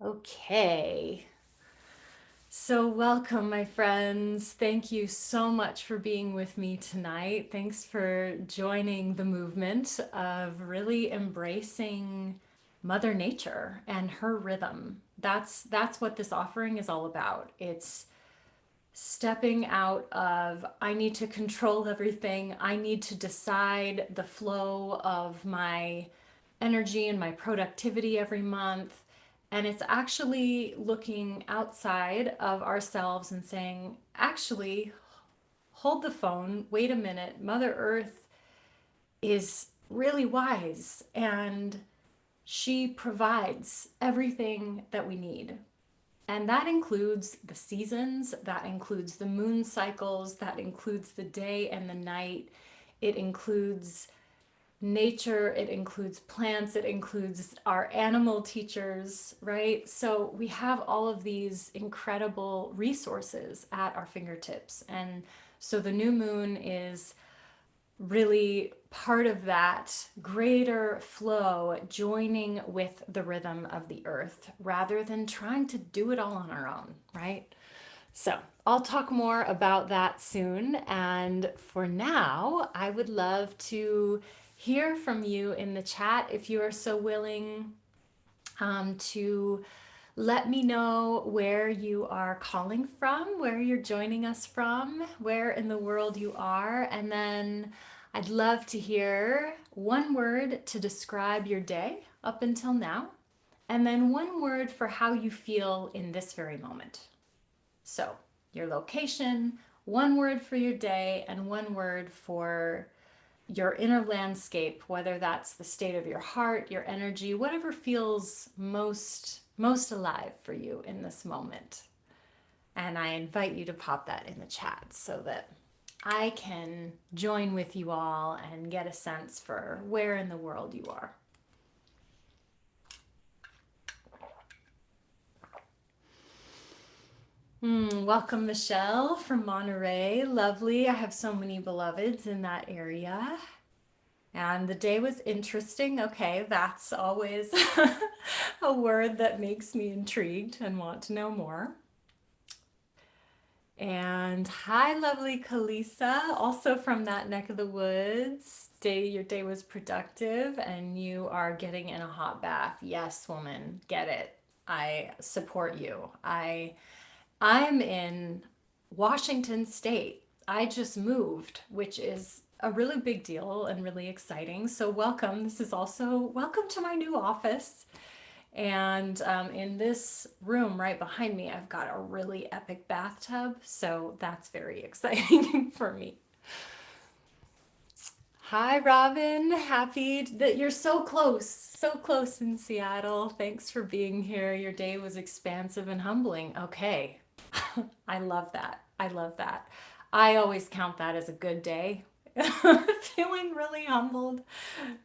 Okay. So, welcome, my friends. Thank you so much for being with me tonight. Thanks for joining the movement of really embracing Mother Nature and her rhythm. That's what this offering is all about. It's stepping out of I need to control everything. I need to decide the flow of my energy and my productivity every month. And it's actually looking outside of ourselves and saying, actually, hold the phone, wait a minute. Mother Earth is really wise and she provides everything that we need. And that includes the seasons, that includes the moon cycles, that includes the day and the night. It includes nature, it includes plants, it includes our animal teachers, right? So we have all of these incredible resources at our fingertips. And so the new moon is really part of that greater flow, joining with the rhythm of the earth rather than trying to do it all on our own, right? So I'll talk more about that soon. And for now, I would love to hear from you in the chat if you are so willing to let me know where you are calling from, where you're joining us from, where in the world you are. And then I'd love to hear one word to describe your day up until now, and then one word for how you feel in this very moment. So, your location, one word for your day, and one word for your inner landscape, whether that's the state of your heart, your energy, whatever feels most alive for you in this moment. And I invite you to pop that in the chat so that I can join with you all and get a sense for where in the world you are. Welcome, Michelle from Monterey. Lovely. I have so many beloveds in that area. And the day was interesting. Okay, that's always a word that makes me intrigued and want to know more. And hi, lovely Kalisa, also from that neck of the woods. Your day was productive and you are getting in a hot bath. Yes, woman, get it. I support you. I'm in Washington State. I just moved, which is a really big deal and really exciting. So, welcome. This is also welcome to my new office. And in this room right behind me, I've got a really epic bathtub. So, that's very exciting for me. Hi, Robin. Happy that you're so close in Seattle. Thanks for being here. Your day was expansive and humbling. Okay. I love that. I love that. I always count that as a good day. Feeling really humbled.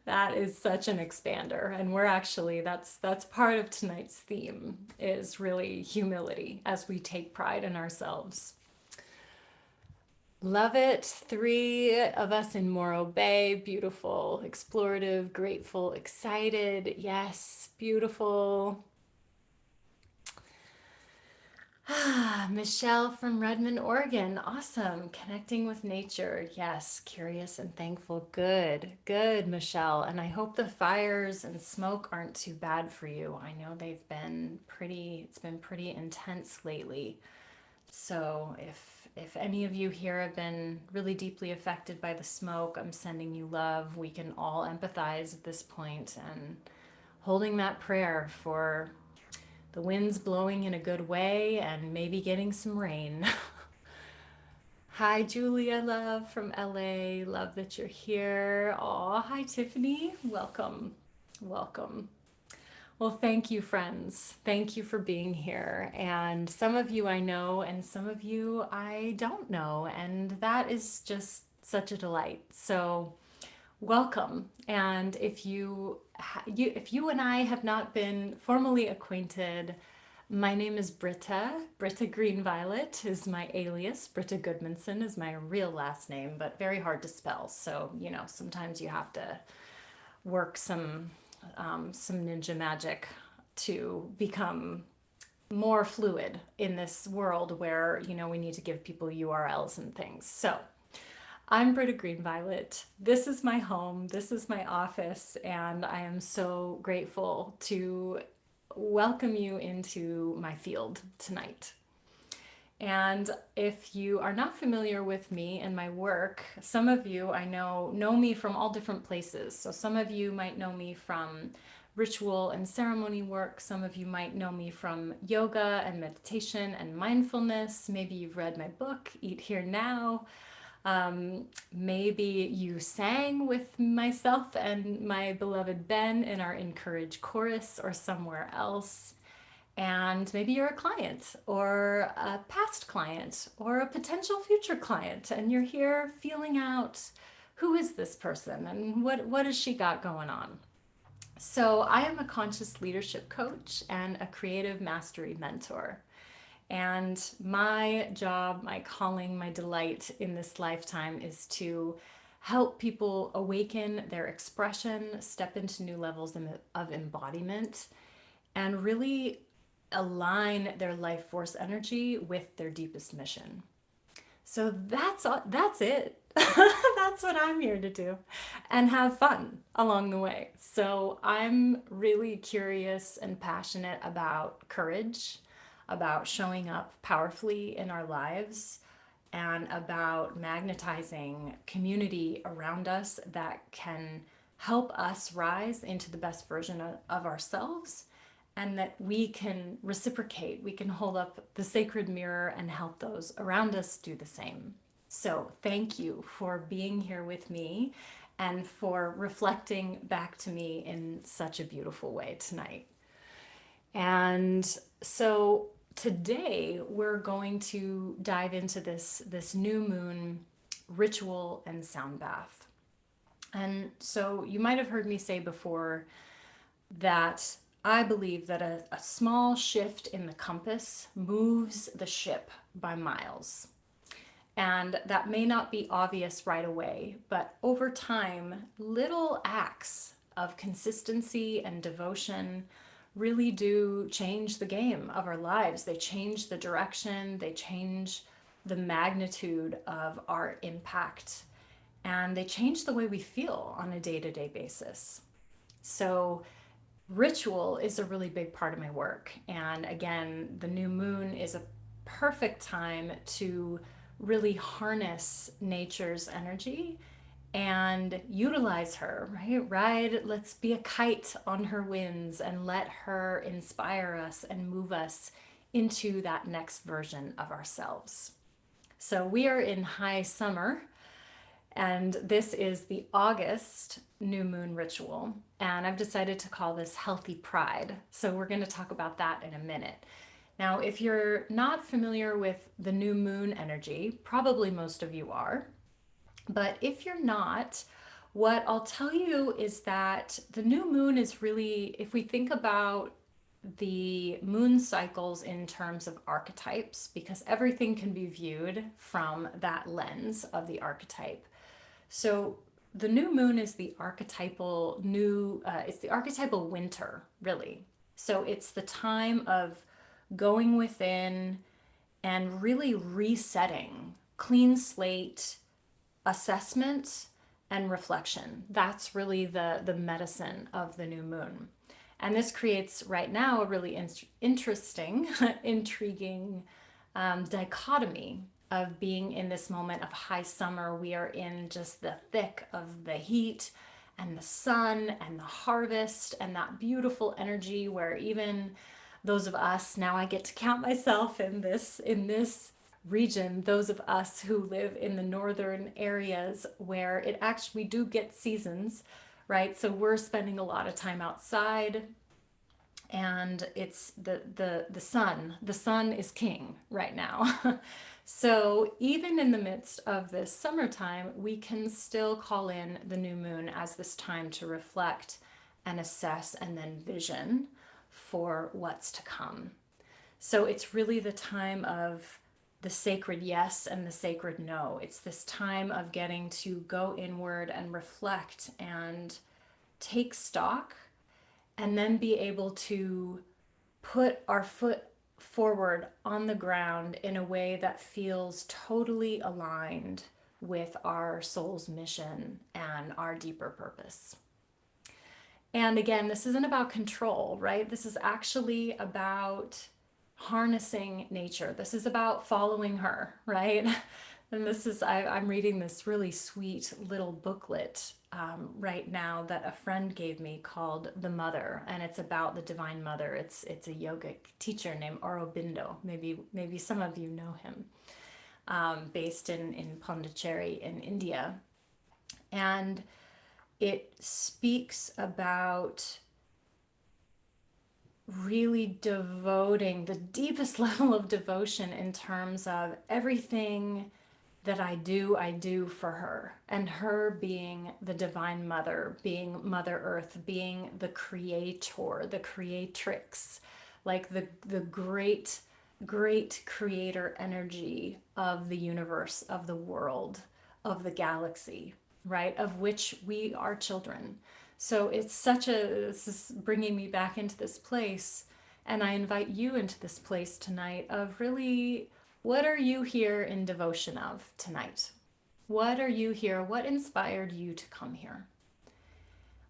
That is such an expander. And we're actually that's part of tonight's theme is really humility as we take pride in ourselves. Love it. Three of us in Morro Bay. Beautiful, explorative, grateful, excited. Yes, beautiful. Michelle from Redmond, Oregon. Awesome. Connecting with nature. Yes, curious and thankful. Good, good, Michelle. And I hope the fires and smoke aren't too bad for you. I know it's been pretty intense lately. So if any of you here have been really deeply affected by the smoke, I'm sending you love. We can all empathize at this point and holding that prayer for the winds blowing in a good way and maybe getting some rain. Hi, Julia, love from LA. Love that you're here. Aw, hi, Tiffany. Welcome. Welcome. Well, thank you, friends. Thank you for being here. And some of you I know, and some of you I don't know. And that is just such a delight. So, welcome. And if you and I have not been formally acquainted, my name is Britta. Britta GreenViolet is my alias. Britta Goodmanson is my real last name, but very hard to spell. So, sometimes you have to work some ninja magic to become more fluid in this world where, we need to give people URLs and things. So I'm Britta GreenViolet. This is my home, this is my office, and I am so grateful to welcome you into my field tonight. And if you are not familiar with me and my work, some of you I know me from all different places. So some of you might know me from ritual and ceremony work. Some of you might know me from yoga and meditation and mindfulness. Maybe you've read my book, Eat Here Now. Maybe you sang with myself and my beloved Ben in our Encourage chorus or somewhere else. And maybe you're a client or a past client or a potential future client, and you're here feeling out who is this person and what has she got going on. So I am a conscious leadership coach and a creative mastery mentor. And my job, my calling, my delight in this lifetime is to help people awaken their expression, step into new levels of embodiment, and really align their life force energy with their deepest mission. So that's it. That's what I'm here to do and have fun along the way. So I'm really curious and passionate about courage, about showing up powerfully in our lives, and about magnetizing community around us that can help us rise into the best version of ourselves, and that we can reciprocate. We can hold up the sacred mirror and help those around us do the same. So, thank you for being here with me and for reflecting back to me in such a beautiful way tonight. And so, today we're going to dive into this new moon ritual and sound bath. And so, you might have heard me say before that I believe that a small shift in the compass moves the ship by miles. And that may not be obvious right away, but over time, little acts of consistency and devotion really do change the game of our lives. They change the direction, they change the magnitude of our impact, and they change the way we feel on a day to day basis. So, ritual is a really big part of my work. And again, the new moon is a perfect time to really harness nature's energy and utilize her, right? Ride, let's be a kite on her winds and let her inspire us and move us into that next version of ourselves. So we are in high summer, and this is the August new moon ritual. And I've decided to call this Healthy Pride. So we're going to talk about that in a minute. Now, if you're not familiar with the new moon energy, probably most of you are. But if you're not, what I'll tell you is that the new moon is really, if we think about the moon cycles in terms of archetypes, because everything can be viewed from that lens of the archetype. So the new moon is the archetypal it's the archetypal winter, really. So it's the time of going within and really resetting, clean slate, assessment, and reflection. That's really the medicine of the new moon. And this creates right now a really interesting, intriguing dichotomy of being in this moment of high summer. We are in just the thick of the heat and the sun and the harvest and that beautiful energy where even those of us, now I get to count myself in this region, those of us who live in the northern areas where it actually, we do get seasons, right? So we're spending a lot of time outside, and it's the sun is king right now. So even in the midst of this summertime, we can still call in the new moon as this time to reflect and assess and then vision for what's to come. So it's really the time of the sacred yes and the sacred no. It's this time of getting to go inward and reflect and take stock, and then be able to put our foot forward on the ground in a way that feels totally aligned with our soul's mission and our deeper purpose. And again, this isn't about control, right? This is actually about harnessing nature. This is about following her, right? And this is, I'm reading this really sweet little booklet right now that a friend gave me called The Mother, and it's about the Divine Mother. It's a yogic teacher named Aurobindo. Maybe some of you know him, based in Pondicherry in India. And it speaks about really devoting the deepest level of devotion in terms of everything that I do for her, and her being the Divine Mother, being Mother Earth, being the creator, the creatrix, like the great creator energy of the universe, of the world, of the galaxy, right? Of which we are children. So this is bringing me back into this place. And I invite you into this place tonight of really, what are you here in devotion of tonight? What are you here? What inspired you to come here?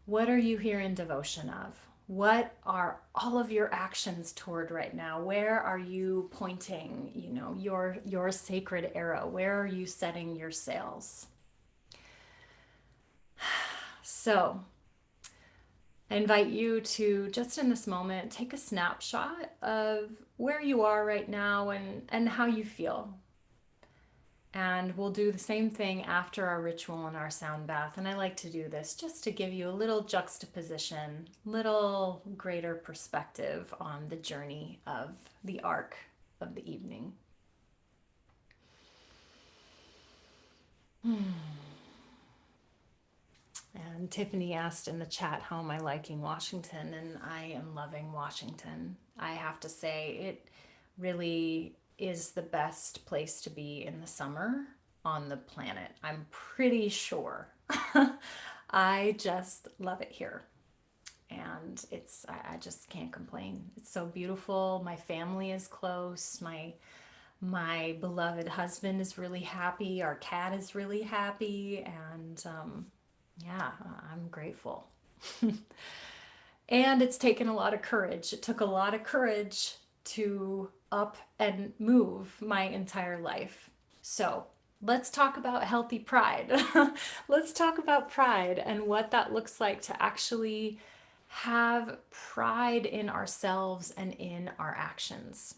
What are you here in devotion of? What are all of your actions toward right now? Where are you pointing, your sacred arrow? Where are you setting your sails? So, I invite you to just in this moment take a snapshot of where you are right now and how you feel. And we'll do the same thing after our ritual and our sound bath. And I like to do this just to give you a little juxtaposition, little greater perspective on the journey of the arc of the evening. And Tiffany asked in the chat, how am I liking Washington? And I am loving Washington. I have to say, it really is the best place to be in the summer on the planet. I'm pretty sure. I just love it here. And I just can't complain. It's so beautiful. My family is close. My beloved husband is really happy. Our cat is really happy. And yeah, I'm grateful. And it's taken a lot of courage. It took a lot of courage to up and move my entire life. So let's talk about healthy pride. Let's talk about pride and what that looks like to actually have pride in ourselves and in our actions.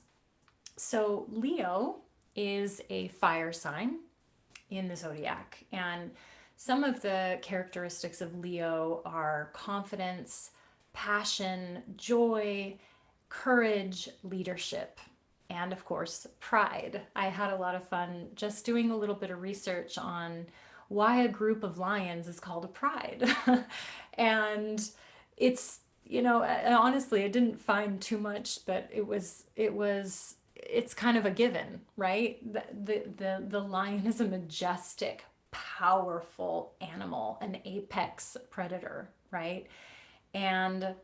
So Leo is a fire sign in the zodiac, and some of the characteristics of Leo are confidence, passion, joy, courage, leadership, and of course, pride. I had a lot of fun just doing a little bit of research on why a group of lions is called a pride. And it's, honestly, I didn't find too much, but it's kind of a given, right? The lion is a majestic, powerful animal, an apex predator, right? And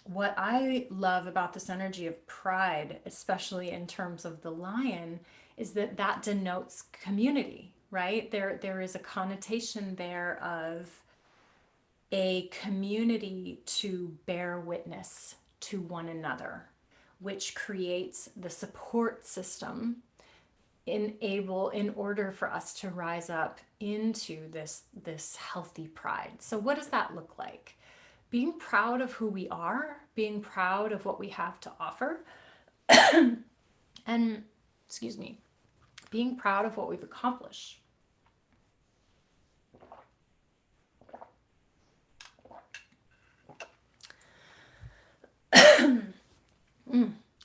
what I love about this energy of pride, especially in terms of the lion, is that denotes community, right? There is a connotation there of a community to bear witness to one another, which creates the support system in order for us to rise up into this healthy pride. So what does that look like? Being proud of who we are, being proud of what we have to offer, and excuse me, being proud of what we've accomplished.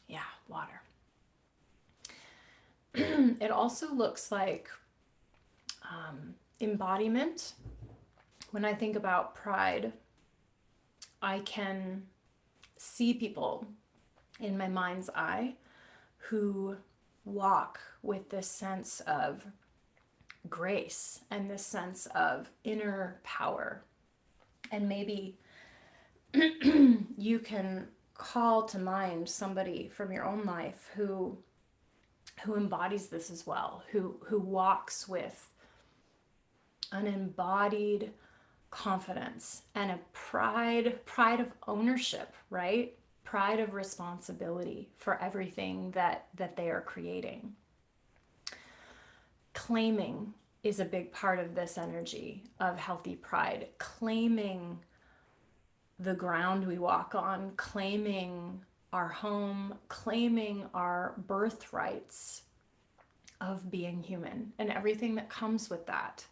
Yeah, water. It also looks like embodiment. When I think about pride, I can see people in my mind's eye who walk with this sense of grace and this sense of inner power. And maybe you can call to mind somebody from your own life who embodies this as well, who walks with an embodied confidence and a pride of ownership, right? Pride of responsibility for everything that they are creating. Claiming is a big part of this energy of healthy pride. Claiming the ground we walk on, claiming our home, claiming our birthrights of being human and everything that comes with that.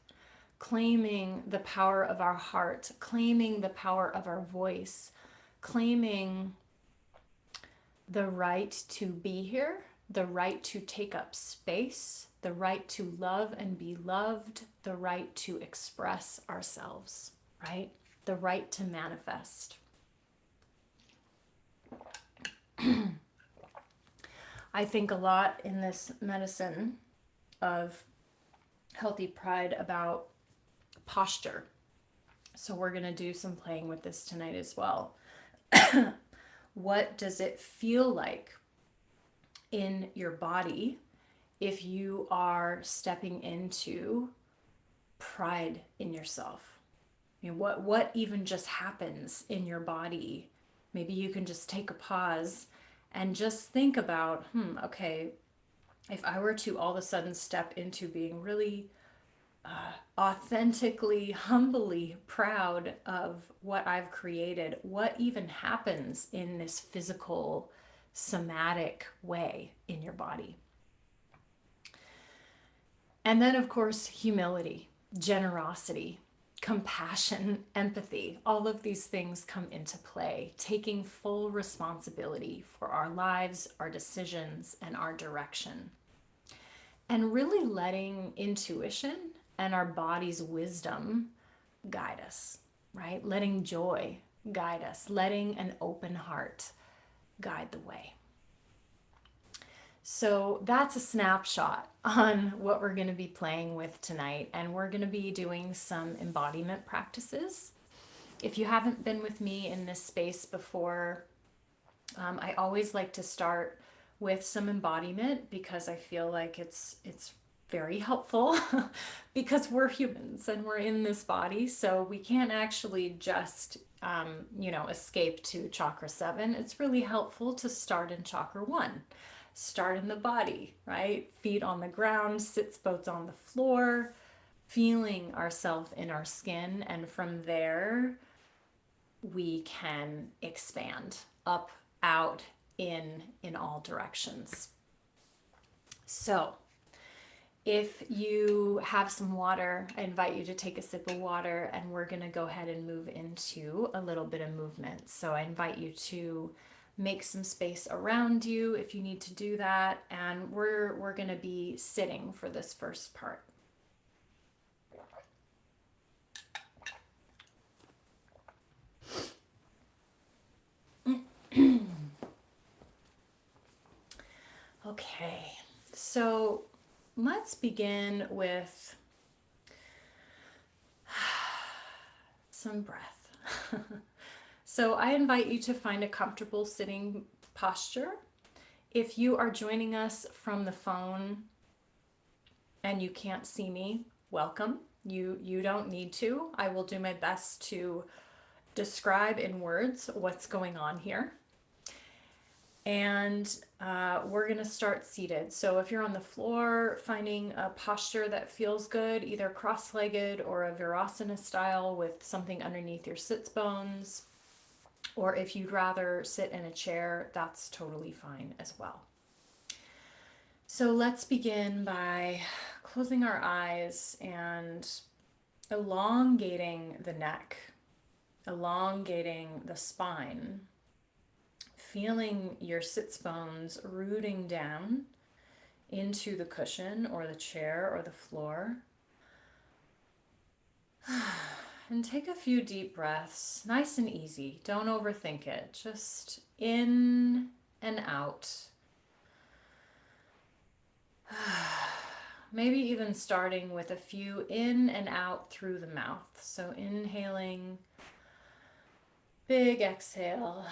Claiming the power of our heart, claiming the power of our voice, claiming the right to be here, the right to take up space, the right to love and be loved, the right to express ourselves, right? The right to manifest. I think a lot in this medicine of healthy pride about posture. So we're going to do some playing with this tonight as well. What does it feel like in your body if you are stepping into pride in yourself? I mean, what even just happens in your body? Maybe you can just take a pause and just think about, okay, if I were to all of a sudden step into being really authentically, humbly proud of what I've created, what even happens in this physical, somatic way in your body? And then, of course, humility, generosity, compassion, empathy, all of these things come into play, taking full responsibility for our lives, our decisions, and our direction. And really letting intuition and our body's wisdom guide us, right? Letting joy guide us, letting an open heart guide the way. So that's a snapshot on what we're going to be playing with tonight. And we're going to be doing some embodiment practices. If you haven't been with me in this space before, I always like to start with some embodiment because I feel like it's very helpful because we're humans and we're in this body, so we can't actually just escape to chakra 7. It's really helpful to start in chakra 1. Start in the body, right? Feet on the ground, sits bones on the floor, feeling ourselves in our skin, and from there we can expand up, out, in all directions. So if you have some water, I invite you to take a sip of water, and we're going to go ahead and move into a little bit of movement. So I invite you to make some space around you if you need to do that, and we're going to be sitting for this first part. Okay, so let's begin with some breath. So I invite you to find a comfortable sitting posture. If you are joining us from the phone and you can't see me, welcome. You don't need to. I will do my best to describe in words what's going on here. And we're going to start seated. So if you're on the floor, finding a posture that feels good, either cross-legged or a Virasana style with something underneath your sits bones, or if you'd rather sit in a chair, that's totally fine as well. So let's begin by closing our eyes and elongating the neck, elongating the spine, feeling your sits bones rooting down into the cushion or the chair or the floor. And take a few deep breaths, nice and easy. Don't overthink it. Just in and out. Maybe even starting with a few in and out through the mouth. So inhaling, big exhale.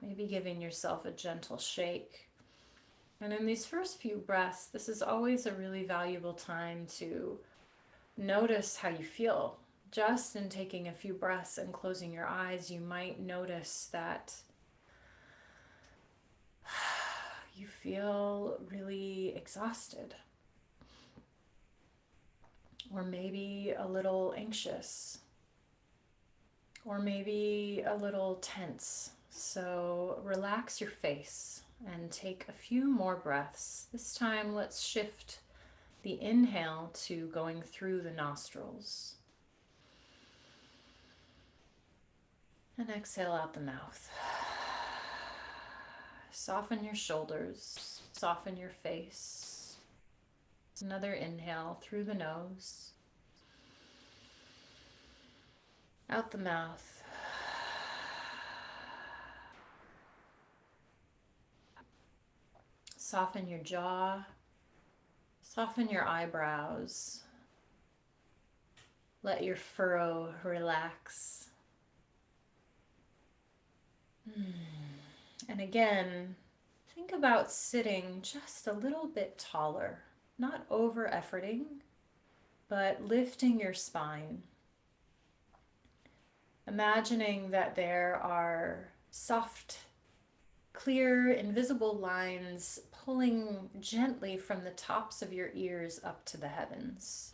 maybe giving yourself a gentle shake. And in these first few breaths, this is always a really valuable time to notice how you feel. Just in taking a few breaths and closing your eyes, you might notice that you feel really exhausted, or maybe a little anxious, or maybe a little tense. So relax your face and take a few more breaths. This time, let's shift the inhale to going through the nostrils. And exhale out the mouth. Soften your shoulders, soften your face. Another inhale through the nose, out the mouth. Soften your jaw, soften your eyebrows. Let your furrow relax. And again, think about sitting just a little bit taller, not over efforting, but lifting your spine. Imagining that there are soft, clear, invisible lines pulling gently from the tops of your ears up to the heavens.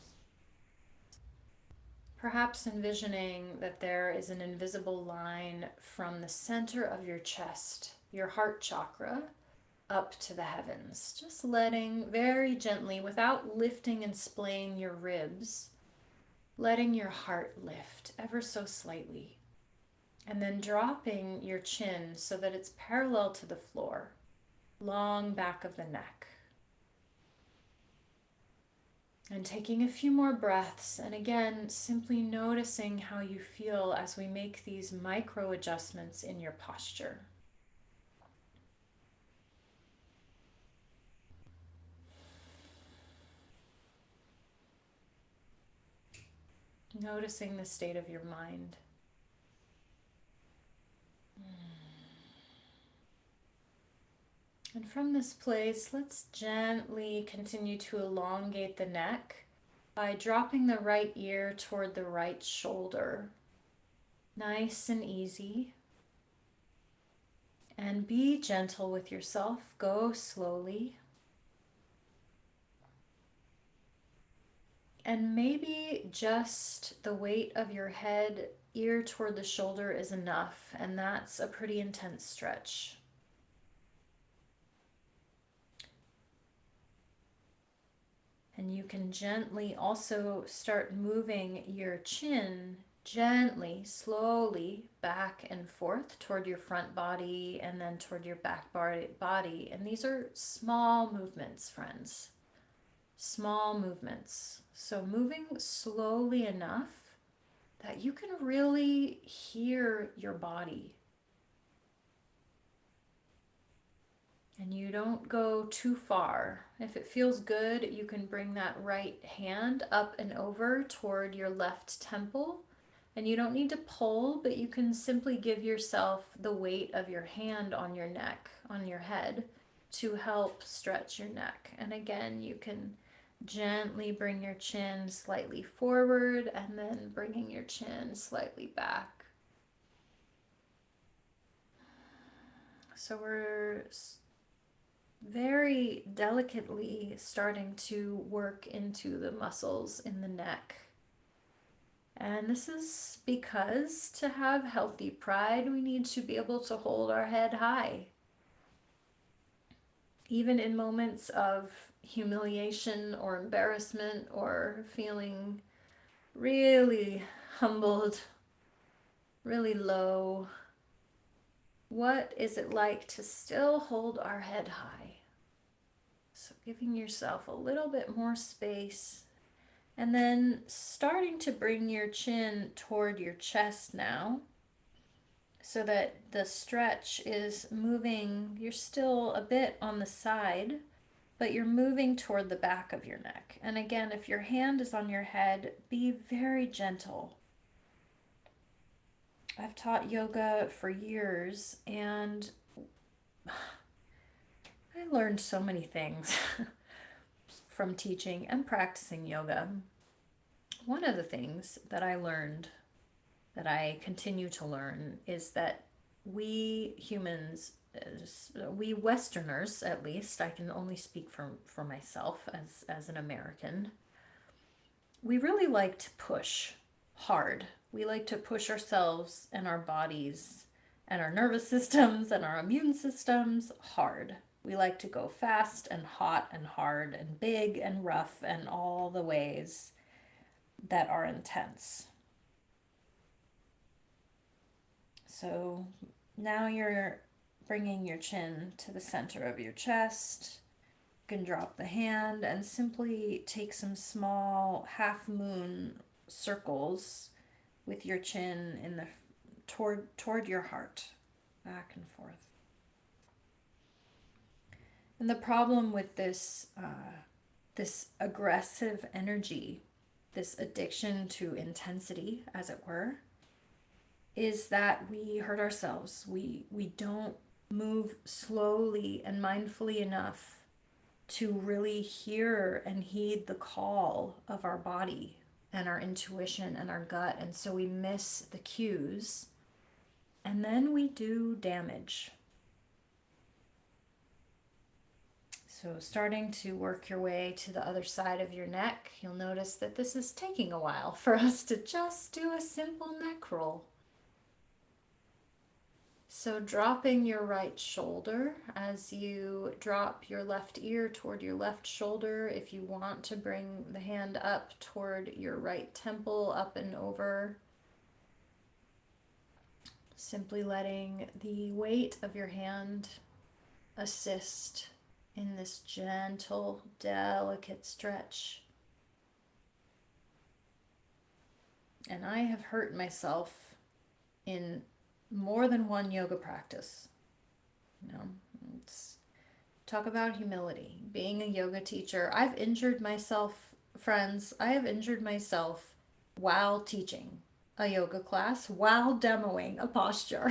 Perhaps envisioning that there is an invisible line from the center of your chest, your heart chakra, up to the heavens. Just letting very gently, without lifting and splaying your ribs, letting your heart lift ever so slightly. And then dropping your chin so that it's parallel to the floor, long back of the neck. And taking a few more breaths, and again, simply noticing how you feel as we make these micro adjustments in your posture. Noticing the state of your mind. And from this place, let's gently continue to elongate the neck by dropping the right ear toward the right shoulder. Nice and easy. And be gentle with yourself. Go slowly. And maybe just the weight of your head, ear toward the shoulder is enough, and that's a pretty intense stretch. And you can gently also start moving your chin gently, slowly back and forth toward your front body and then toward your back body. And these are small movements, friends. Small movements. So moving slowly enough that you can really hear your body. And you don't go too far. If it feels good, you can bring that right hand up and over toward your left temple. And you don't need to pull, but you can simply give yourself the weight of your hand on your neck, on your head, to help stretch your neck. And again, you can gently bring your chin slightly forward and then bringing your chin slightly back. So we're very delicately starting to work into the muscles in the neck. And this is because to have healthy pride, we need to be able to hold our head high. Even in moments of humiliation or embarrassment or feeling really humbled, really low, what is it like to still hold our head high? So giving yourself a little bit more space and then starting to bring your chin toward your chest now so that the stretch is moving. You're still a bit on the side, but you're moving toward the back of your neck. And again, if your hand is on your head, be very gentle. I've taught yoga for years and I learned so many things from teaching and practicing yoga. One of the things that I learned, that I continue to learn, is that we humans, we Westerners at least, I can only speak for myself as an American, we really like to push hard. We like to push ourselves and our bodies and our nervous systems and our immune systems hard. We like to go fast and hot and hard and big and rough and all the ways that are intense. So now you're bringing your chin to the center of your chest. You can drop the hand and simply take some small half moon circles with your chin in the toward your heart, back and forth. And the problem with this aggressive energy, this addiction to intensity, as it were, is that we hurt ourselves. We don't move slowly and mindfully enough to really hear and heed the call of our body and our intuition and our gut. And so we miss the cues and then we do damage. So, starting to work your way to the other side of your neck, you'll notice that this is taking a while for us to just do a simple neck roll. So, dropping your right shoulder as you drop your left ear toward your left shoulder. If you want to bring the hand up toward your right temple, up and over, simply letting the weight of your hand assist in this gentle, delicate stretch. And I have hurt myself in more than one yoga practice. You know, it's talk about humility. Being a yoga teacher, I've injured myself, friends. I have injured myself while teaching a yoga class, while demoing a posture.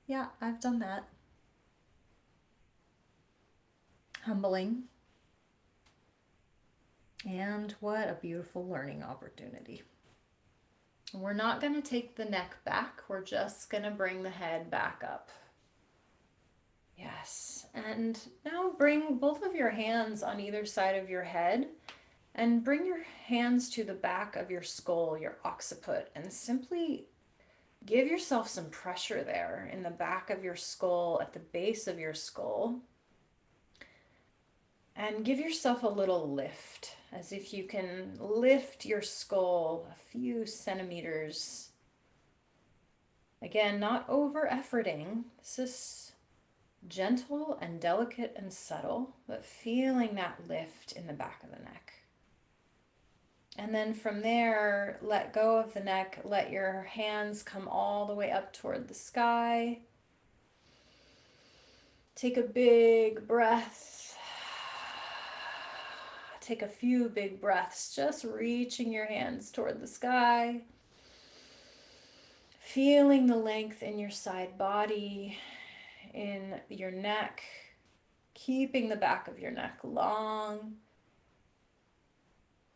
Yeah, I've done that. Humbling. And what a beautiful learning opportunity. We're not going to take the neck back. We're just going to bring the head back up. Yes. And now bring both of your hands on either side of your head and bring your hands to the back of your skull, your occiput, and simply give yourself some pressure there in the back of your skull, at the base of your skull. And give yourself a little lift, as if you can lift your skull a few centimeters. Again, not over efforting. This is gentle and delicate and subtle, but feeling that lift in the back of the neck. And then from there, let go of the neck. Let your hands come all the way up toward the sky. Take a big breath. Take a few big breaths, just reaching your hands toward the sky. Feeling the length in your side body, in your neck, keeping the back of your neck long.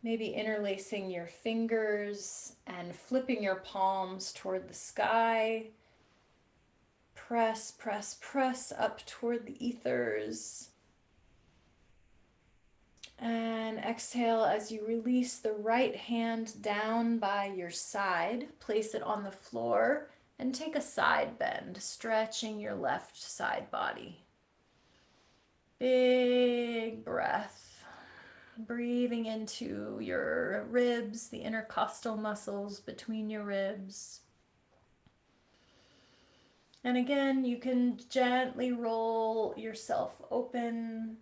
Maybe interlacing your fingers and flipping your palms toward the sky. Press, press, press up toward the ethers. And exhale as you release the right hand down by your side. Place it on the floor and take a side bend, stretching your left side body. Big breath. Breathing into your ribs, the intercostal muscles between your ribs. And again, you can gently roll yourself open.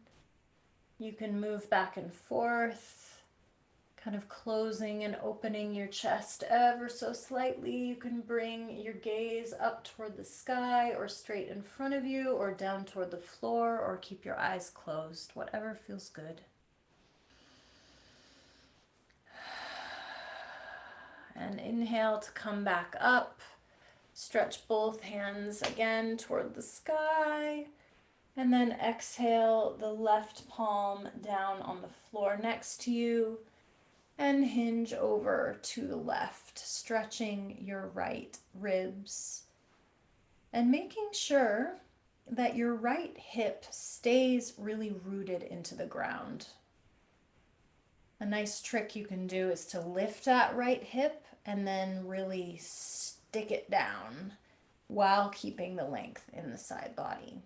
You can move back and forth, kind of closing and opening your chest ever so slightly. You can bring your gaze up toward the sky or straight in front of you or down toward the floor, or keep your eyes closed, whatever feels good. And inhale to come back up. Stretch both hands again toward the sky. And then exhale the left palm down on the floor next to you and hinge over to the left, stretching your right ribs and making sure that your right hip stays really rooted into the ground. A nice trick you can do is to lift that right hip and then really stick it down while keeping the length in the side body.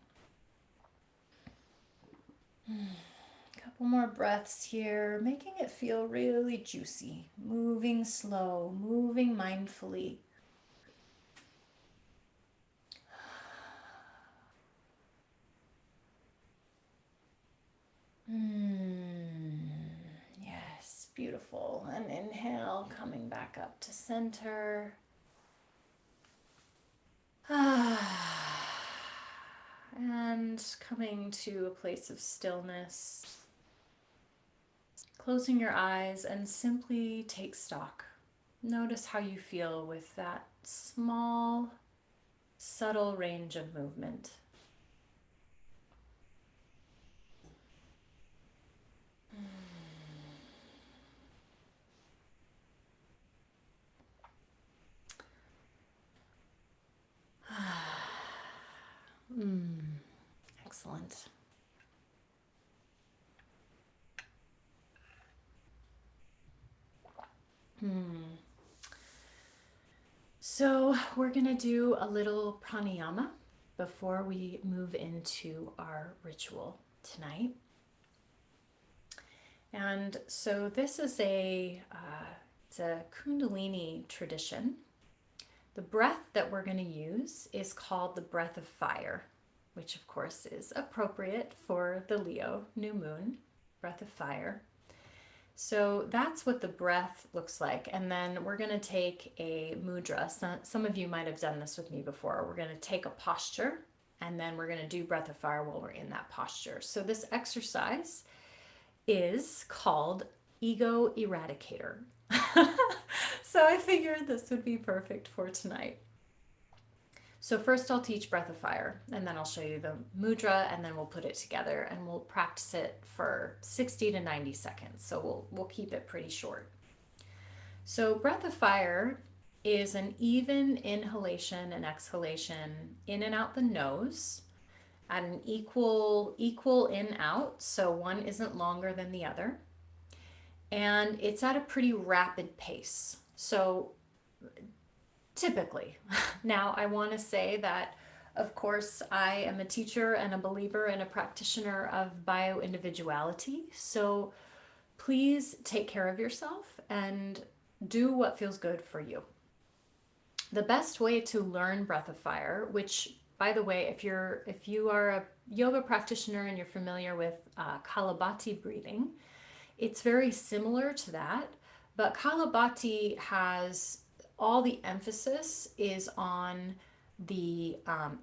Couple more breaths here, making it feel really juicy, moving slow, moving mindfully. Yes, beautiful. And inhale, coming back up to center. And coming to a place of stillness. Closing your eyes and simply take stock. Notice how you feel with that small, subtle range of movement. Excellent. So we're going to do a little pranayama before we move into our ritual tonight. And so this is it's a Kundalini tradition. The breath that we're going to use is called the breath of fire, which of course is appropriate for the Leo new moon, breath of fire. So that's what the breath looks like. And then we're going to take a mudra. Some of you might have done this with me before. We're going to take a posture and then we're going to do breath of fire while we're in that posture. So this exercise is called Ego Eradicator. So I figured this would be perfect for tonight. So first I'll teach breath of fire and then I'll show you the mudra and then we'll put it together and we'll practice it for 60 to 90 seconds. So we'll keep it pretty short. So breath of fire is an even inhalation and exhalation in and out the nose at an equal in out. So one isn't longer than the other. And it's at a pretty rapid pace. So typically. Now, I want to say that, of course, I am a teacher and a believer and a practitioner of bio-individuality. So please take care of yourself and do what feels good for you. The best way to learn breath of fire, which, by the way, if you are a yoga practitioner and you're familiar with Kapalabhati breathing, it's very similar to that, but Kapalabhati has all the emphasis is on the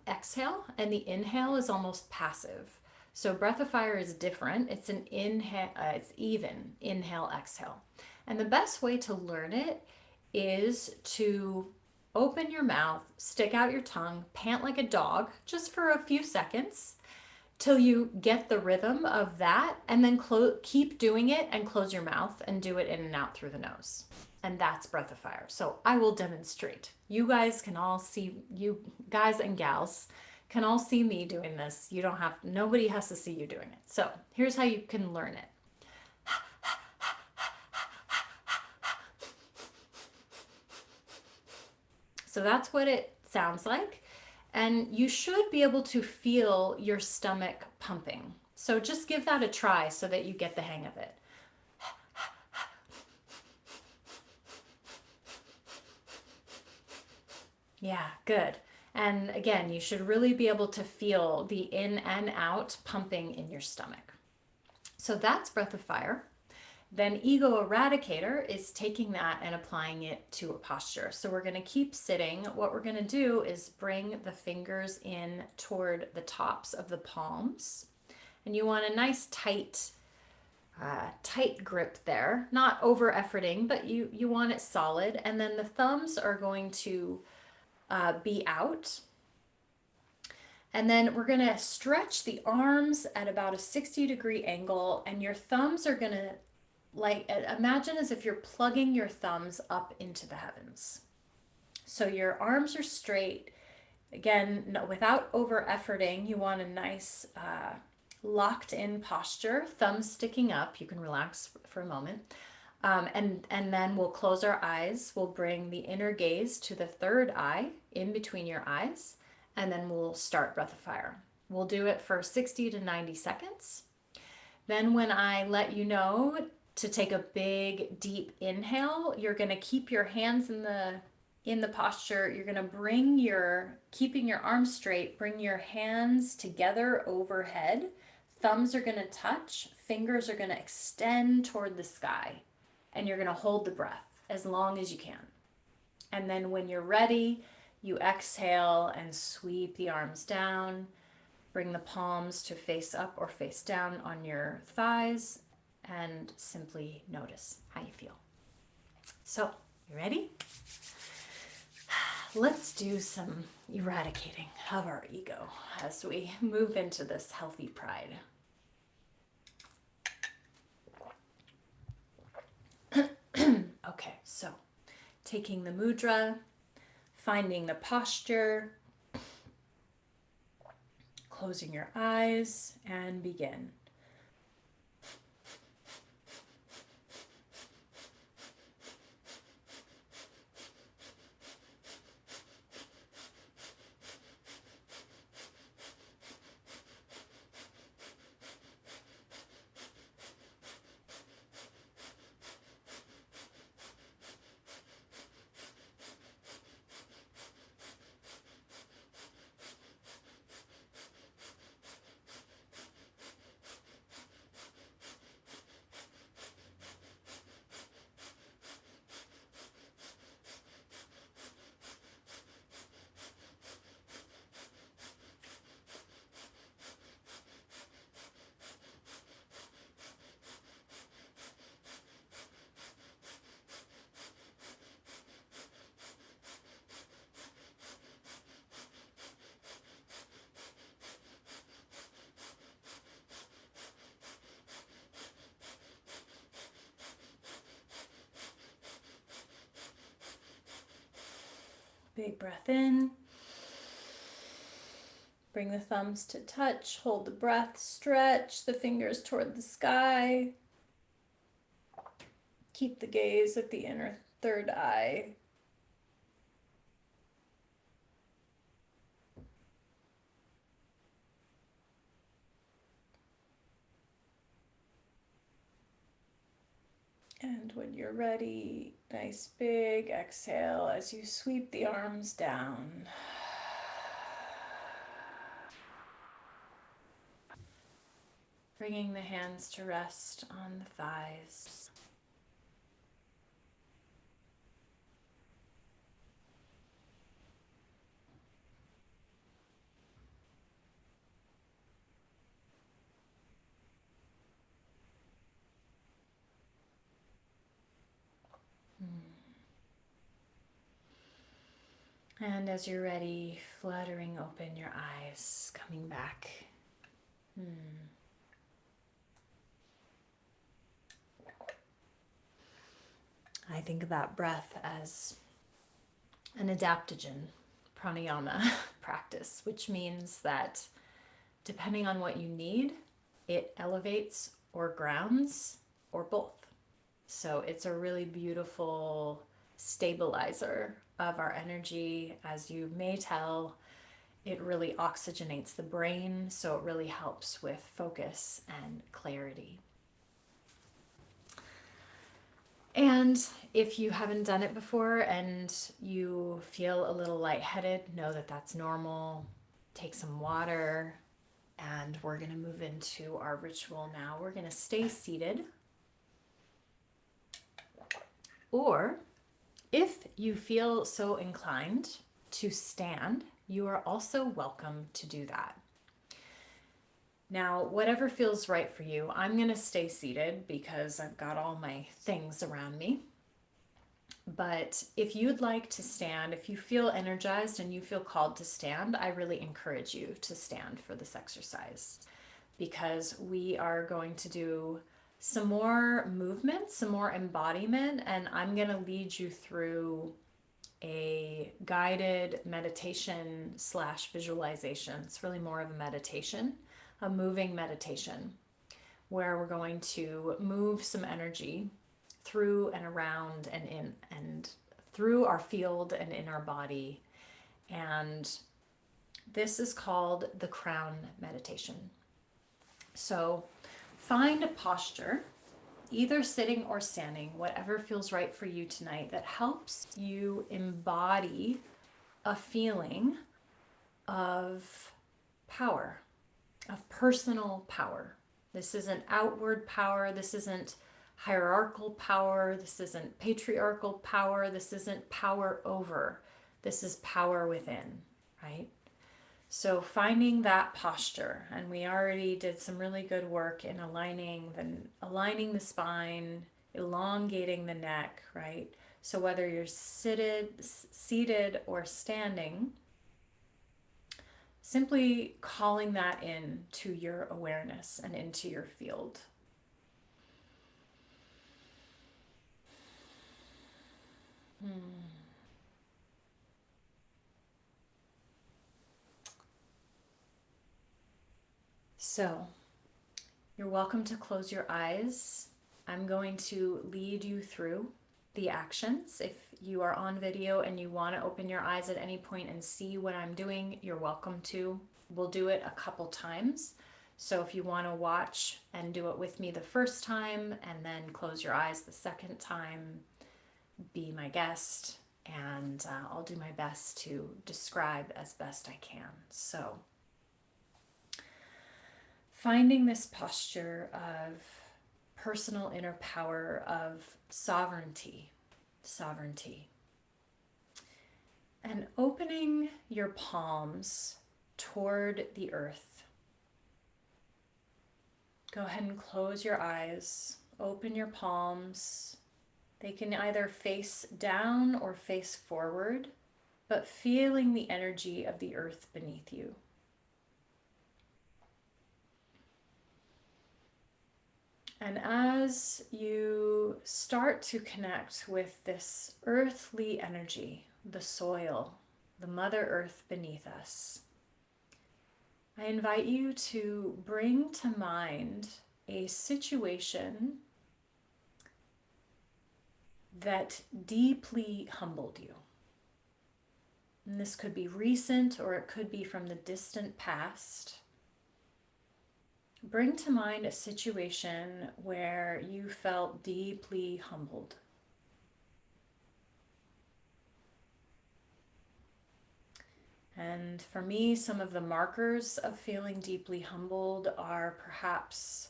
exhale, and the inhale is almost passive. So breath of fire is different. It's an inhale, it's even inhale, exhale. And the best way to learn it is to open your mouth, stick out your tongue, pant like a dog just for a few seconds till you get the rhythm of that, and then keep doing it and close your mouth and do it in and out through the nose. And that's breath of fire. So I will demonstrate. You guys can all see, you guys and gals can all see me doing this. Nobody has to see you doing it. So here's how you can learn it. So that's what it sounds like. And you should be able to feel your stomach pumping. So just give that a try so that you get the hang of it. Yeah, good. And again, you should really be able to feel the in and out pumping in your stomach. So that's breath of fire. Then ego eradicator is taking that and applying it to a posture. So we're going to keep sitting. What we're going to do is bring the fingers in toward the tops of the palms. And you want a nice tight grip there, not over efforting, but you want it solid. And then the thumbs are going to be out. And then we're going to stretch the arms at about a 60-degree angle, and your thumbs are going to, like, imagine as if you're plugging your thumbs up into the heavens. So your arms are straight. Again, no, without over efforting, you want a nice locked in posture, thumbs sticking up. You can relax for a moment. And then we'll close our eyes. We'll bring the inner gaze to the third eye in between your eyes, and then we'll start Breath of Fire. We'll do it for 60 to 90 seconds. Then when I let you know to take a big deep inhale, you're going to keep your hands in the posture. You're going to bring your, keeping your arms straight, bring your hands together overhead. Thumbs are going to touch, fingers are going to extend toward the sky, and you're going to hold the breath as long as you can. And then when you're ready, you exhale and sweep the arms down. Bring the palms to face up or face down on your thighs, and simply notice how you feel. So, you ready? Let's do some eradicating of our ego as we move into this healthy pride. Okay, so taking the mudra, finding the posture, closing your eyes, and begin. Big breath in. Bring the thumbs to touch. Hold the breath. Stretch the fingers toward the sky. Keep the gaze at the inner third eye. And when you're ready, nice big exhale as you sweep the arms down. Bringing the hands to rest on the thighs. And as you're ready, fluttering open your eyes, coming back. I think of that breath as an adaptogen pranayama practice, which means that depending on what you need, it elevates or grounds or both. So it's a really beautiful stabilizer of our energy. As you may tell, it really oxygenates the brain, so it really helps with focus and clarity. And if you haven't done it before and you feel a little lightheaded, know that that's normal. Take some water, and we're going to move into our ritual now. We're going to stay seated. Or if you feel so inclined to stand, you are also welcome to do that. Now, whatever feels right for you, I'm going to stay seated because I've got all my things around me. But if you'd like to stand, if you feel energized and you feel called to stand, I really encourage you to stand for this exercise, because we are going to do some more movement, some more embodiment, and I'm going to lead you through a guided meditation slash visualization. It's really more of a meditation, a moving meditation, where we're going to move some energy through and around and in and through our field and in our body. And this is called the crown meditation. So find a posture, either sitting or standing, whatever feels right for you tonight, that helps you embody a feeling of power, of personal power. This isn't outward power. This isn't hierarchical power. This isn't patriarchal power. This isn't power over. This is power within, right? So finding that posture, and we already did some really good work in aligning the spine, elongating the neck, right? So whether you're seated or standing, simply calling that in to your awareness and into your field. So you're welcome to close your eyes. I'm going to lead you through the actions. If you are on video and you want to open your eyes at any point and see what I'm doing, you're welcome to. We'll do it a couple times. So if you want to watch and do it with me the first time and then close your eyes the second time, be my guest, and I'll do my best to describe as best I can. So finding this posture of personal inner power, of sovereignty, and opening your palms toward the earth. Go ahead and close your eyes, open your palms. They can either face down or face forward, but feeling the energy of the earth beneath you. And as you start to connect with this earthly energy, the soil, the Mother Earth beneath us, I invite you to bring to mind a situation that deeply humbled you. And this could be recent or it could be from the distant past. Bring to mind a situation where you felt deeply humbled. And for me, some of the markers of feeling deeply humbled are perhaps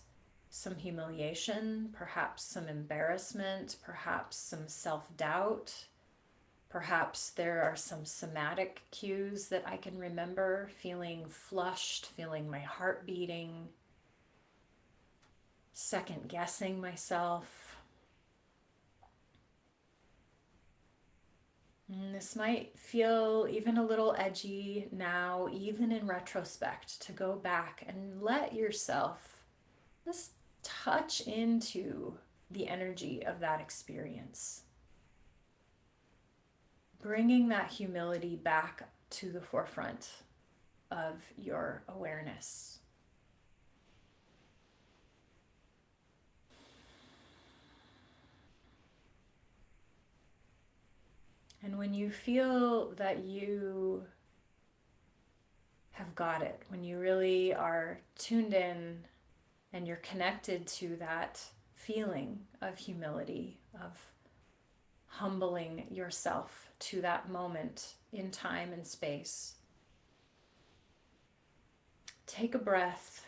some humiliation, perhaps some embarrassment, perhaps some self-doubt. Perhaps there are some somatic cues that I can remember, feeling flushed, feeling my heart beating, second guessing myself. And this might feel even a little edgy now, even in retrospect, to go back and let yourself just touch into the energy of that experience. Bringing that humility back to the forefront of your awareness. And when you feel that you have got it, when you really are tuned in and you're connected to that feeling of humility, of humbling yourself to that moment in time and space, take a breath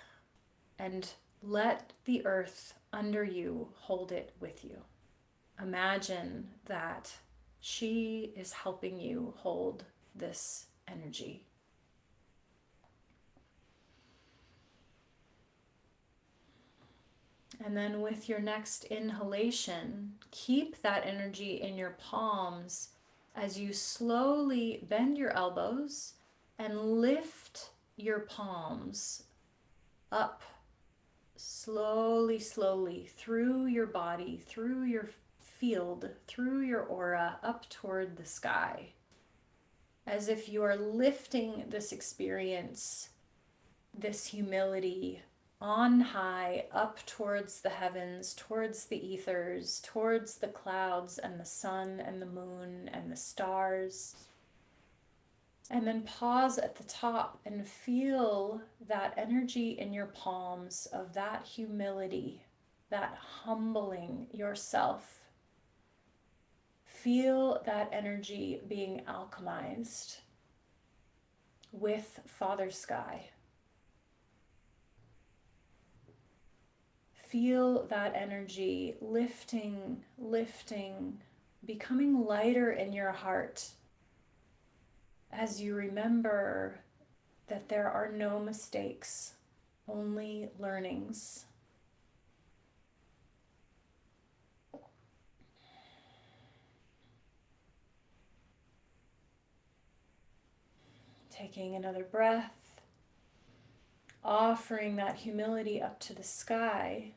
and let the earth under you hold it with you. Imagine that she is helping you hold this energy. And then with your next inhalation, keep that energy in your palms as you slowly bend your elbows and lift your palms up slowly, slowly through your body, through your field, through your aura, up toward the sky. As if you are lifting this experience, this humility on high, up towards the heavens, towards the ethers, towards the clouds and the sun and the moon and the stars. And then pause at the top and feel that energy in your palms of that humility, that humbling yourself. Feel that energy being alchemized with Father Sky. Feel that energy lifting, lifting, becoming lighter in your heart as you remember that there are no mistakes, only learnings. Taking another breath, offering that humility up to the sky.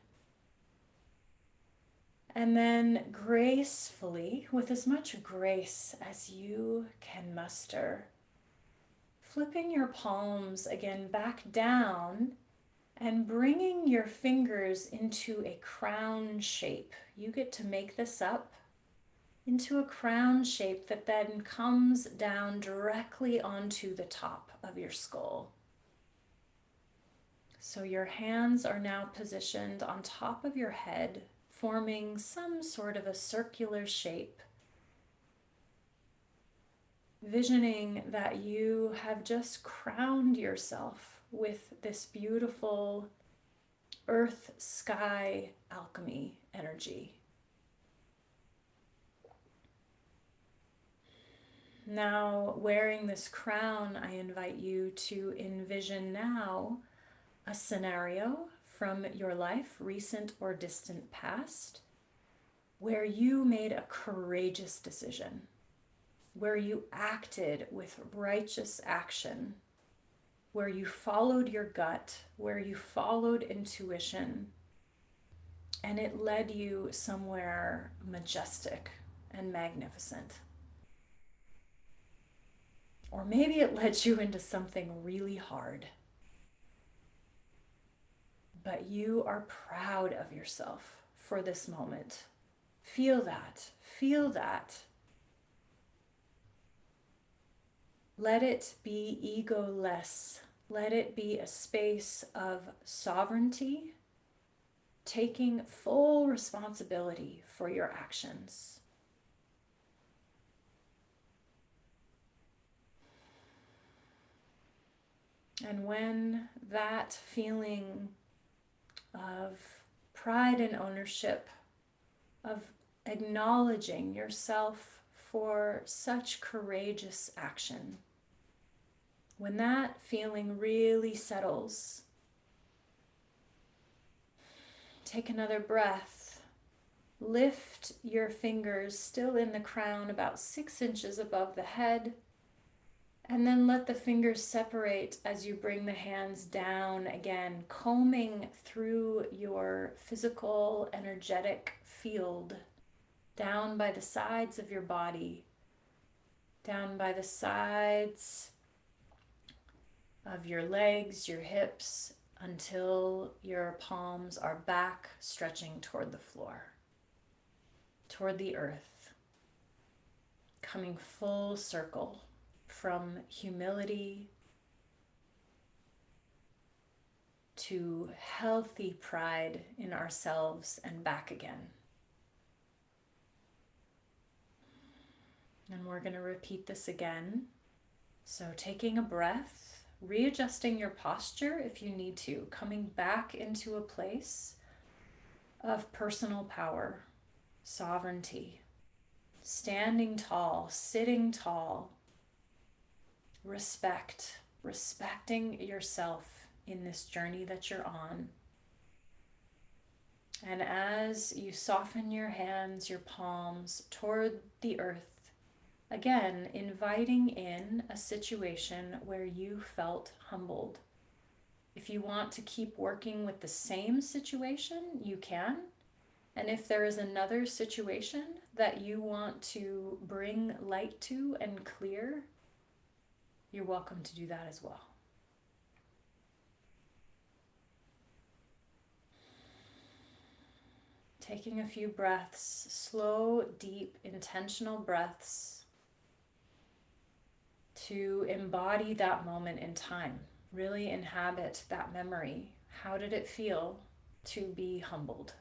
And then gracefully, with as much grace as you can muster, flipping your palms again back down and bringing your fingers into a crown shape. You get to make this up into a crown shape that then comes down directly onto the top of your skull. So your hands are now positioned on top of your head, forming some sort of a circular shape, visioning that you have just crowned yourself with this beautiful earth sky alchemy energy. Now, wearing this crown, I invite you to envision now a scenario from your life, recent or distant past, where you made a courageous decision, where you acted with righteous action, where you followed your gut, where you followed intuition, and it led you somewhere majestic and magnificent. Or maybe it led you into something really hard. But you are proud of yourself for this moment. Feel that. Feel that. Let it be egoless. Let it be a space of sovereignty, taking full responsibility for your actions. And when that feeling of pride and ownership, of acknowledging yourself for such courageous action, when that feeling really settles, take another breath. Lift your fingers, still in the crown, about 6 inches above the head. And then let the fingers separate as you bring the hands down again, combing through your physical, energetic field, down by the sides of your body, down by the sides of your legs, your hips, until your palms are back, stretching toward the floor, toward the earth, coming full circle from humility to healthy pride in ourselves and back again. And we're going to repeat this again. So taking a breath, readjusting your posture if you need to, coming back into a place of personal power, sovereignty, standing tall, sitting tall, respecting yourself in this journey that you're on. And as you soften your hands, your palms toward the earth, again, inviting in a situation where you felt humbled. If you want to keep working with the same situation, you can. And if there is another situation that you want to bring light to and clear, you're welcome to do that as well. Taking a few breaths, slow, deep, intentional breaths to embody that moment in time, really inhabit that memory. How did it feel to be humbled?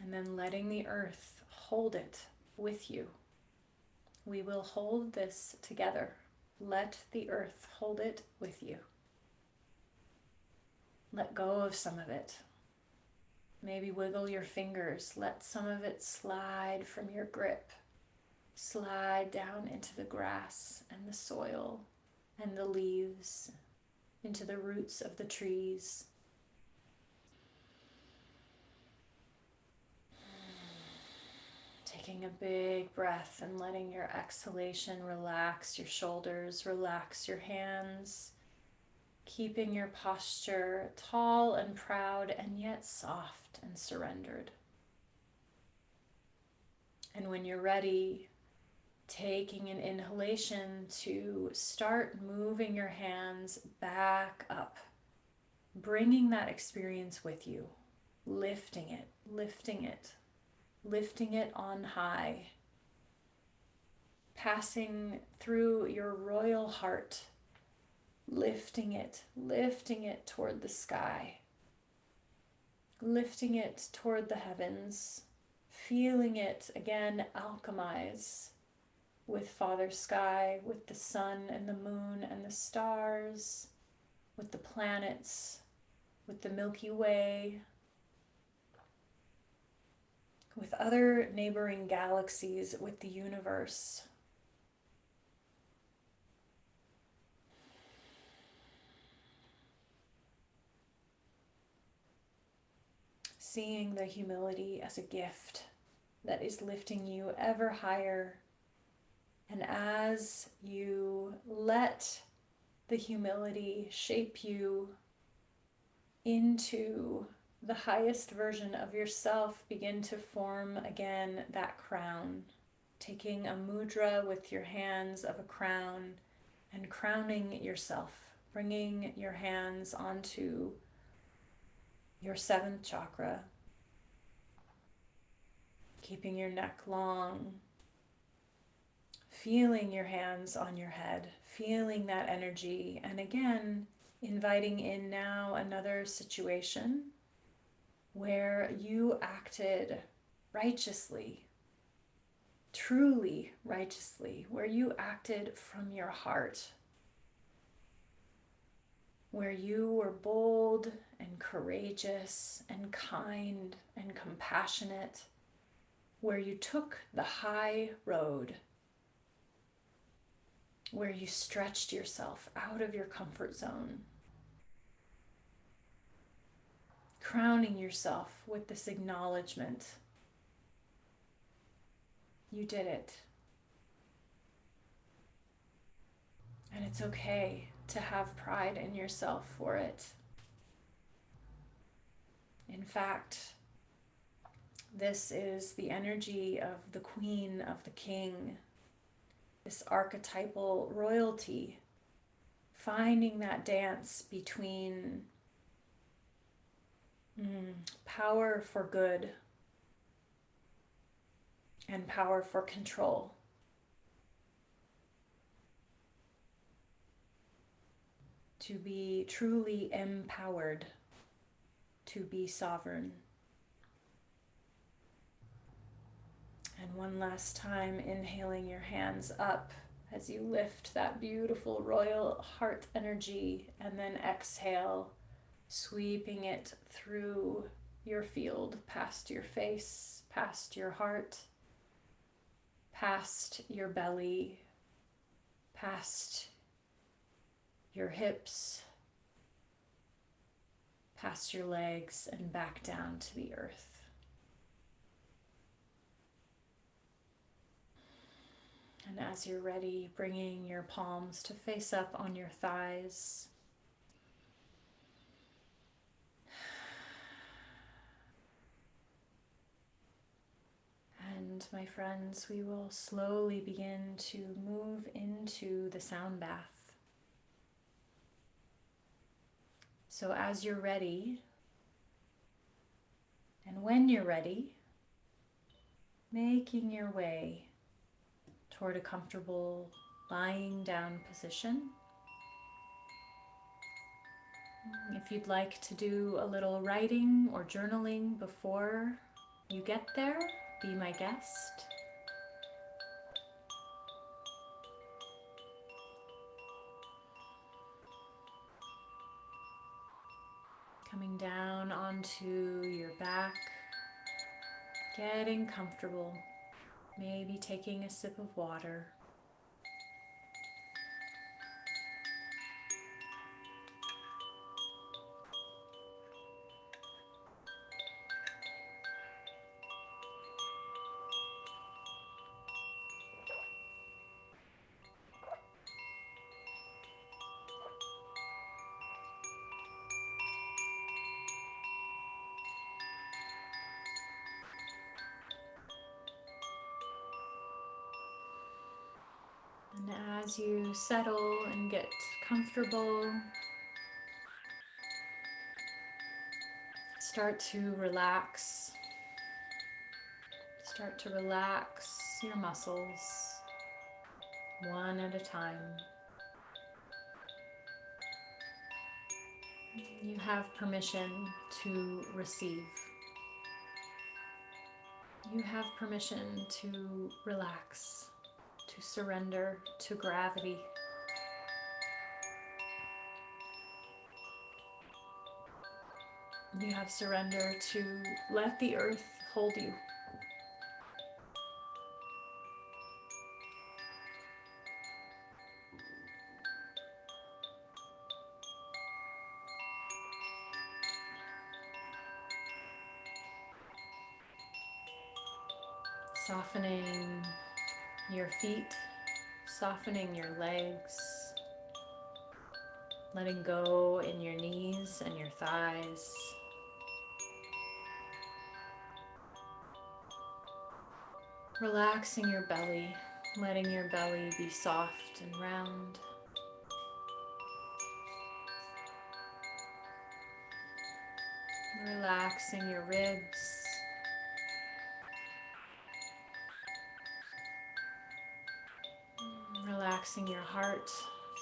And then letting the earth hold it with you. We will hold this together. Let the earth hold it with you. Let go of some of it. Maybe wiggle your fingers. Let some of it slide from your grip. Slide down into the grass and the soil and the leaves, into the roots of the trees. Taking a big breath and letting your exhalation relax your shoulders, relax your hands, keeping your posture tall and proud and yet soft and surrendered. And when you're ready, taking an inhalation to start moving your hands back up, bringing that experience with you, lifting it, lifting it, lifting it on high, passing through your royal heart, lifting it toward the sky, lifting it toward the heavens, feeling it again alchemize with Father Sky, with the sun and the moon and the stars, with the planets, with the Milky Way, with other neighboring galaxies, with the universe. Seeing the humility as a gift that is lifting you ever higher. And as you let the humility shape you into the highest version of yourself, begin to form again that crown. Taking a mudra with your hands of a crown and crowning yourself, bringing your hands onto your seventh chakra, keeping your neck long, feeling your hands on your head, feeling that energy, and again, inviting in now another situation where you acted righteously, truly righteously, where you acted from your heart, where you were bold and courageous and kind and compassionate, where you took the high road, where you stretched yourself out of your comfort zone, crowning yourself with this acknowledgement. You did it. And it's okay to have pride in yourself for it. In fact, this is the energy of the queen, of the king, this archetypal royalty, finding that dance between power for good and power for control. To be truly empowered, to be sovereign. And one last time, inhaling your hands up as you lift that beautiful royal heart energy, and then exhale, sweeping it through your field, past your face, past your heart, past your belly, past your hips, past your legs, and back down to the earth. And as you're ready, bringing your palms to face up on your thighs. And my friends, we will slowly begin to move into the sound bath. So as you're ready, and when you're ready, making your way toward a comfortable lying down position. If you'd like to do a little writing or journaling before you get there, be my guest. Coming down onto your back, getting comfortable, maybe taking a sip of water. And as you settle and get comfortable, start to relax. Start to relax your muscles one at a time. You have permission to receive. You have permission to relax, to surrender to gravity. You have surrender to let the earth hold you. Softening your feet, softening your legs, letting go in your knees and your thighs. Relaxing your belly, letting your belly be soft and round. Relaxing your ribs. Relaxing your heart,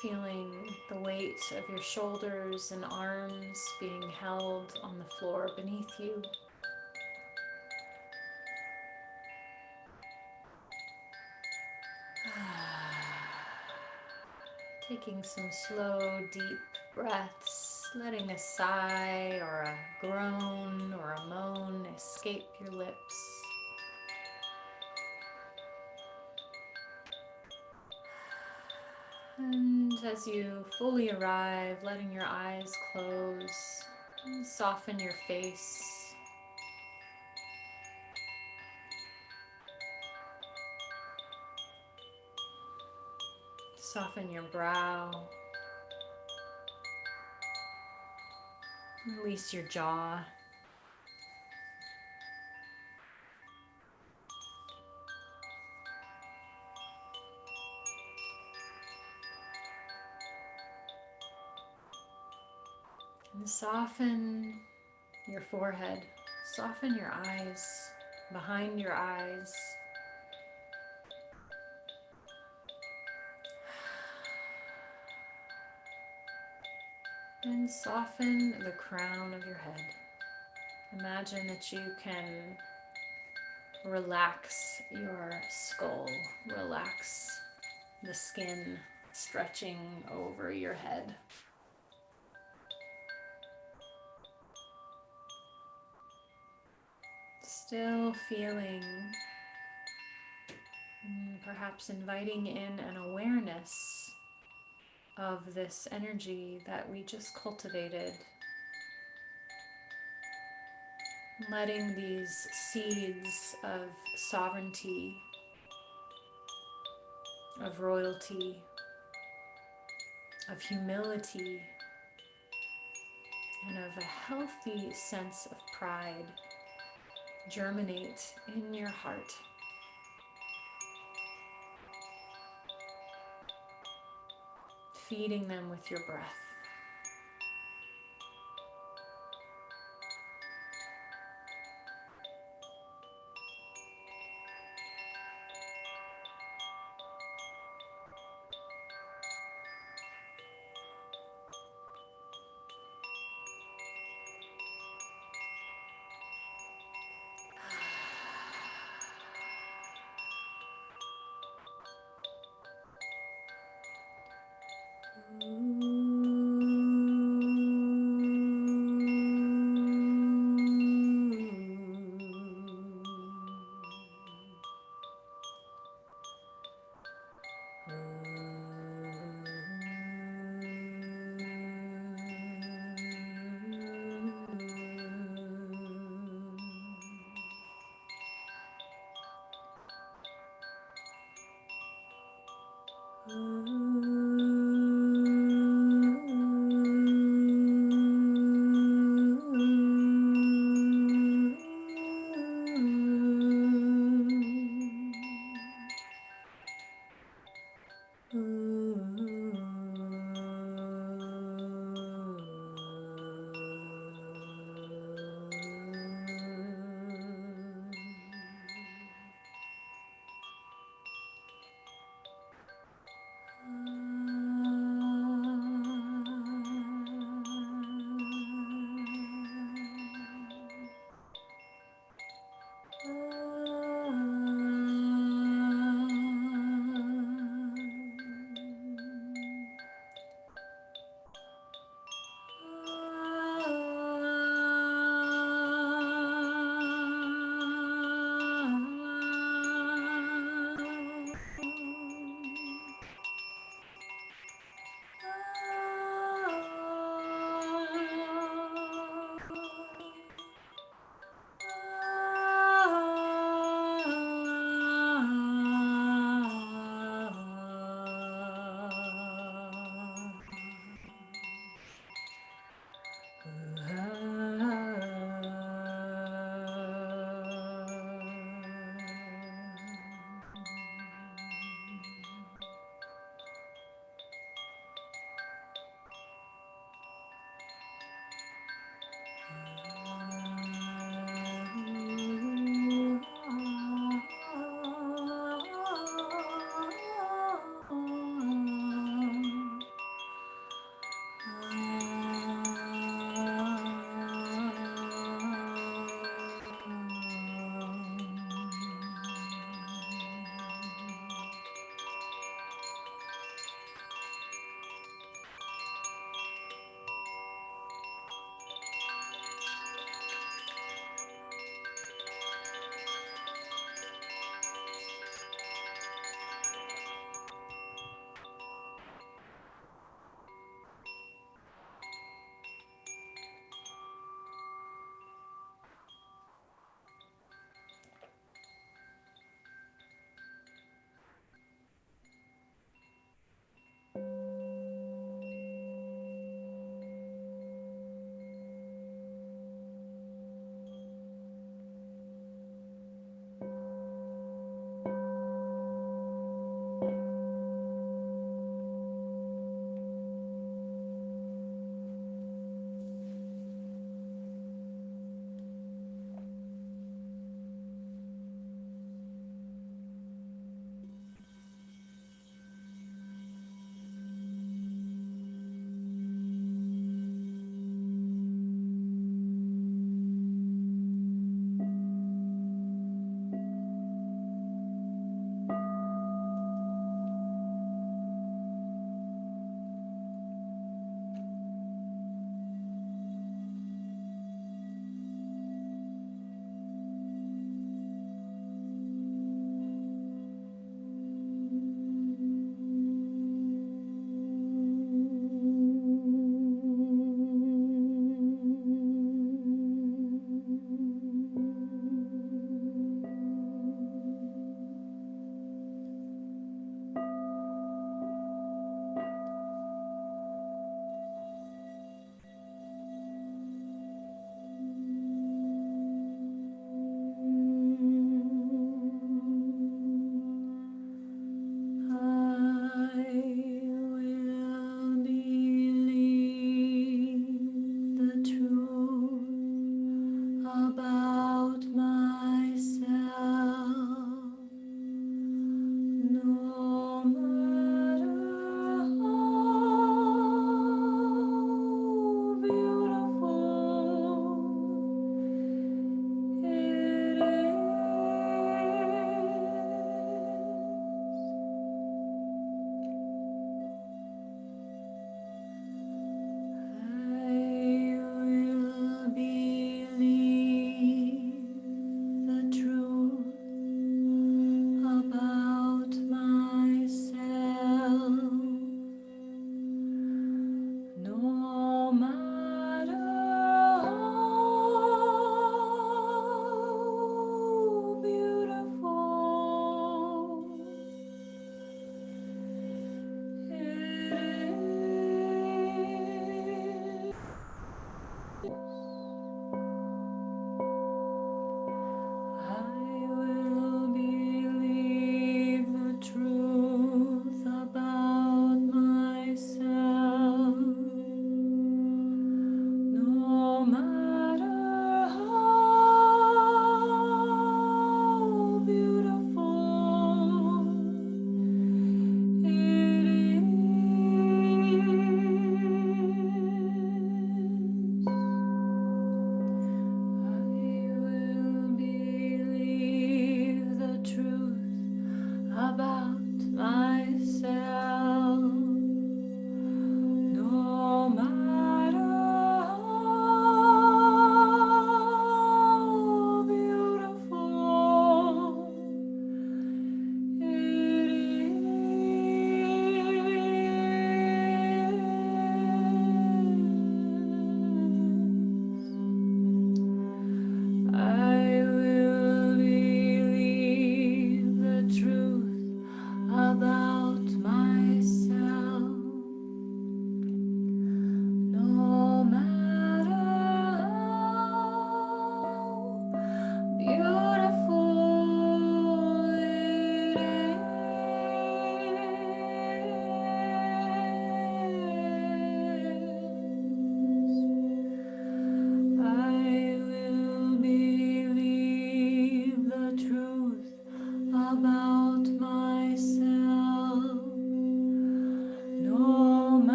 feeling the weight of your shoulders and arms being held on the floor beneath you. Taking some slow, deep breaths, letting a sigh or a groan or a moan escape your lips. And as you fully arrive, letting your eyes close, and soften your face. Soften your brow. Release your jaw. And soften your forehead. Soften your eyes, behind your eyes. And soften the crown of your head. Imagine that you can relax your skull, relax the skin stretching over your head. Still feeling Perhaps inviting in an awareness of this energy that we just cultivated, letting these seeds of sovereignty, of royalty, of humility, and of a healthy sense of pride germinate in your heart. Feeding them with your breath.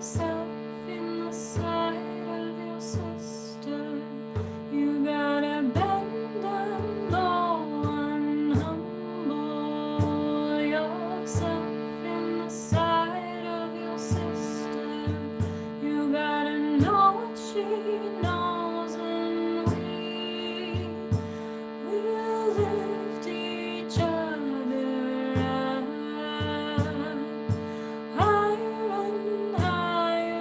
yourself in the sight of your sister. You gotta bend and low and humble yourself in the sight of your sister. You gotta know what she knows, and we'll lift each other up higher and higher.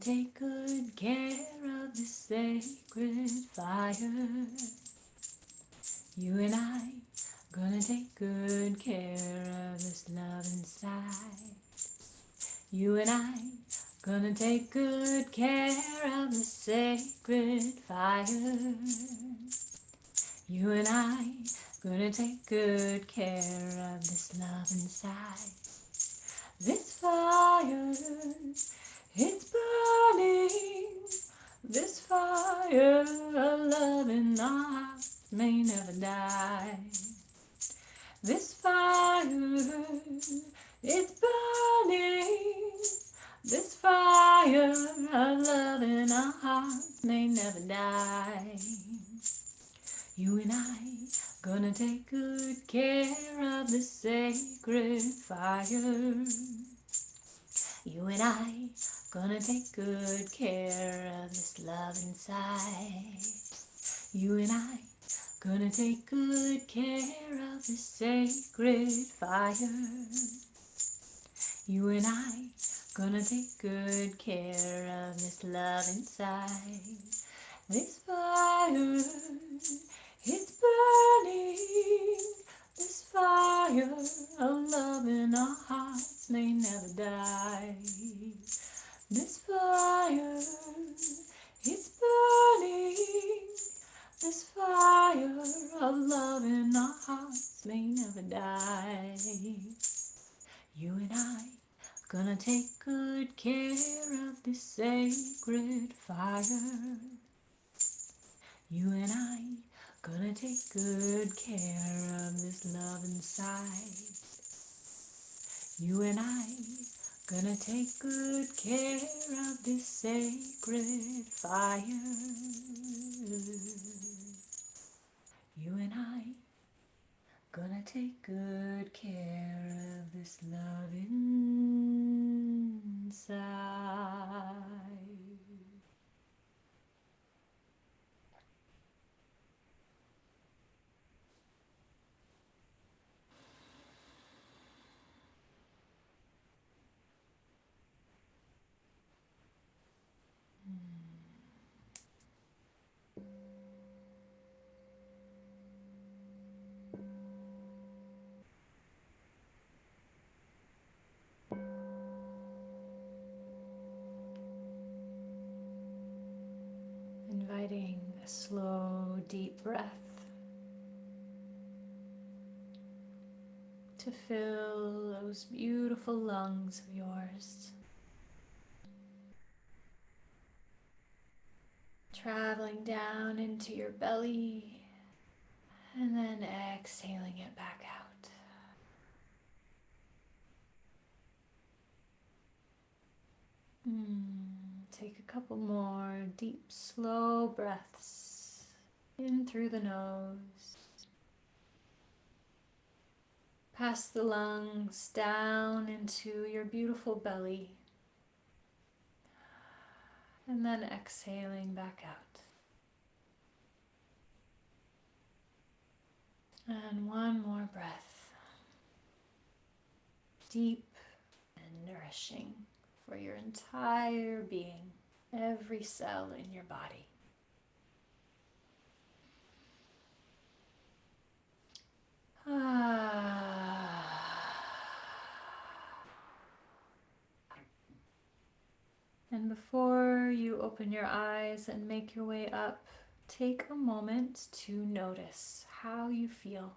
take good care of this sacred fire. You and I gonna take good care of this love inside. You and I gonna take good care of the sacred fire. You and I gonna take good care of this love inside. This fire, it's burning. This fire of love in our hearts may never die. This fire, it's burning. This fire of love in our hearts may never die. You and I gonna take good care of the sacred fire. You and I gonna take good care of this love inside. You and I gonna take good care of this sacred fire. You and I gonna take good care of this love inside. This fire, it's burning. This fire of love in our hearts may never die. This fire, it's burning. This fire of love in our hearts may never die. You and I gonna take good care of this sacred fire. You and I gonna take good care of this love inside. You and I gonna take good care of this sacred fire. You and I gonna take good care of this love inside. Inviting a slow, deep breath to fill those beautiful lungs of yours, traveling down into your belly and then exhaling it back out. Take a couple more deep, slow breaths in through the nose. Past the lungs, down into your beautiful belly, and then exhaling back out. And one more breath, deep and nourishing for your entire being, every cell in your body. And before you open your eyes and make your way up, take a moment to notice how you feel.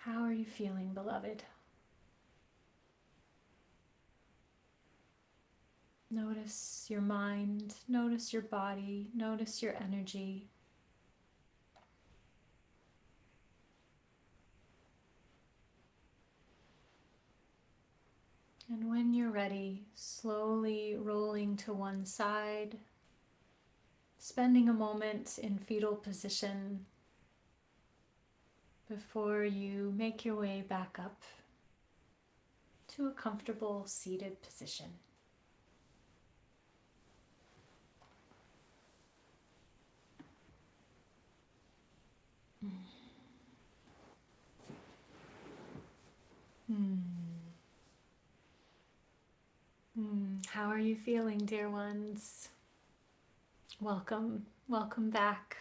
How are you feeling, beloved? Notice your mind, notice your body, notice your energy. And when you're ready, slowly rolling to one side, spending a moment in fetal position before you make your way back up to a comfortable seated position. How are you feeling, dear ones? Welcome, welcome back.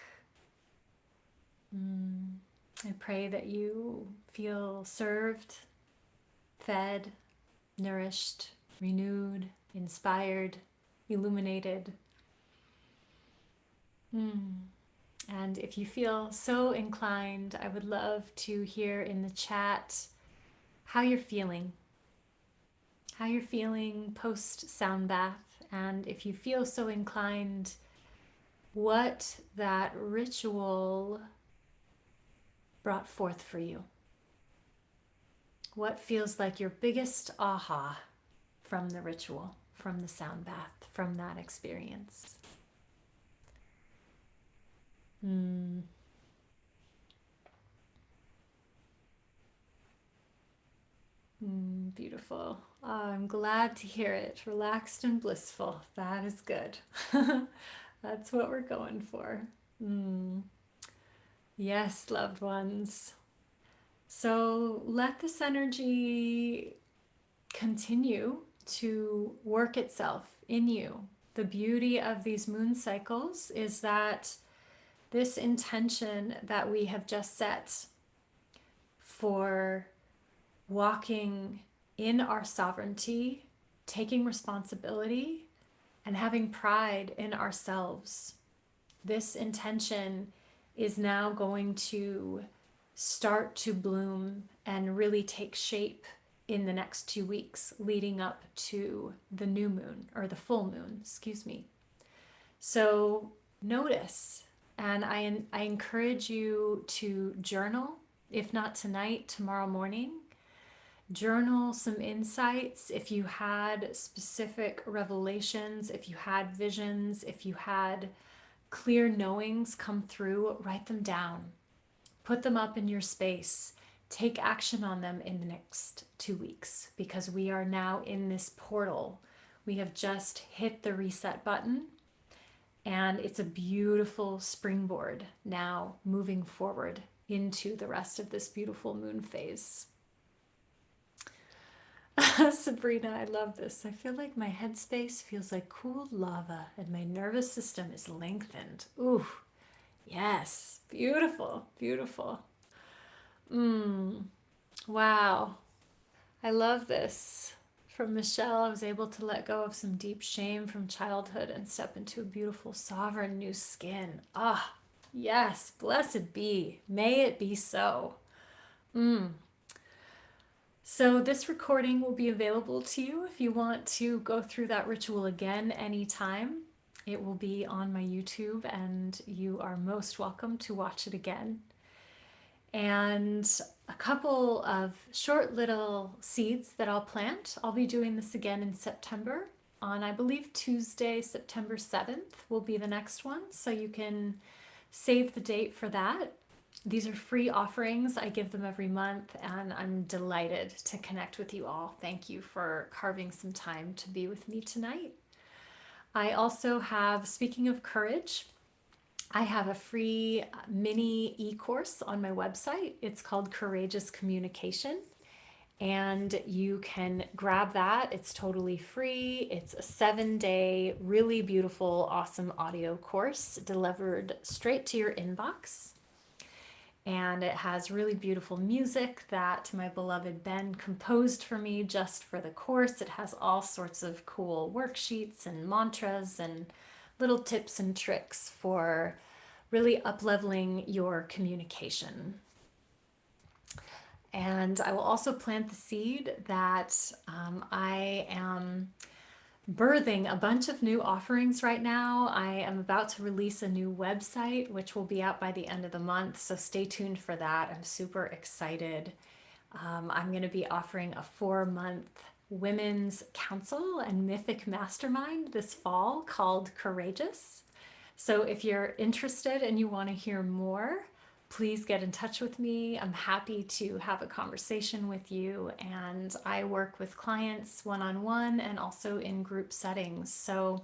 I pray that you feel served, fed, nourished, renewed, inspired, illuminated. And if you feel so inclined, I would love to hear in the chat how you're feeling. How you're feeling post sound bath. And if you feel so inclined, what that ritual brought forth for you. What feels like your biggest aha from the ritual, from the sound bath, from that experience? Beautiful. Oh, I'm glad to hear it. Relaxed and blissful. That is good. That's what we're going for. Yes, loved ones. So let this energy continue to work itself in you. The beauty of these moon cycles is that this intention that we have just set for walking in our sovereignty, taking responsibility, and having pride in ourselves, this intention is now going to start to bloom and really take shape in the next 2 weeks leading up to the new moon, or the full moon, excuse me. So notice, and I encourage you to journal, if not tonight, tomorrow morning. Journal some insights. If you had specific revelations, if you had visions, if you had clear knowings come through, write them down. Put them up in your space. Take action on them in the next 2 weeks, because we are now in this portal. We have just hit the reset button, and it's a beautiful springboard now moving forward into the rest of this beautiful moon phase. Sabrina, I love this. I feel like my headspace feels like cooled lava and my nervous system is lengthened. Ooh, yes. Beautiful, beautiful. Wow. I love this. From Michelle, I was able to let go of some deep shame from childhood and step into a beautiful, sovereign new skin. Ah, yes. Blessed be. May it be so. So this recording will be available to you if you want to go through that ritual again anytime. It will be on my YouTube, and you are most welcome to watch it again. And a couple of short little seeds that I'll plant. I'll be doing this again in September on, I believe, Tuesday, September 7th will be the next one. So you can save the date for that. These are free offerings. I give them every month, and I'm delighted to connect with you all. Thank you for carving some time to be with me tonight. I also have, speaking of courage, I have a free mini e-course on my website. It's called Courageous Communication, and you can grab that. It's totally free. It's a 7-day, really beautiful, awesome audio course delivered straight to your inbox. And it has really beautiful music that my beloved Ben composed for me just for the course. It has all sorts of cool worksheets and mantras and little tips and tricks for really up-leveling your communication. And I will also plant the seed that I am birthing a bunch of new offerings right now. I am about to release a new website, which will be out by the end of the month. So stay tuned for that. I'm super excited. I'm going to be offering a 4-month women's council and mythic mastermind this fall called Courageous. So if you're interested and you want to hear more, please get in touch with me. I'm happy to have a conversation with you. And I work with clients one-on-one and also in group settings. So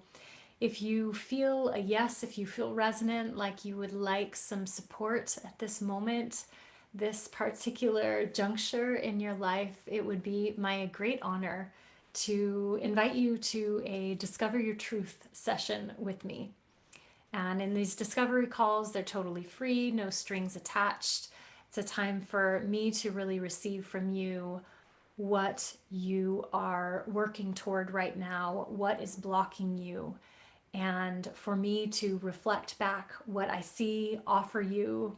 if you feel a yes, if you feel resonant, like you would like some support at this moment, this particular juncture in your life, it would be my great honor to invite you to a Discover Your Truth session with me. And in these discovery calls, they're totally free, no strings attached. It's a time for me to really receive from you what you are working toward right now, what is blocking you, and for me to reflect back what I see, offer you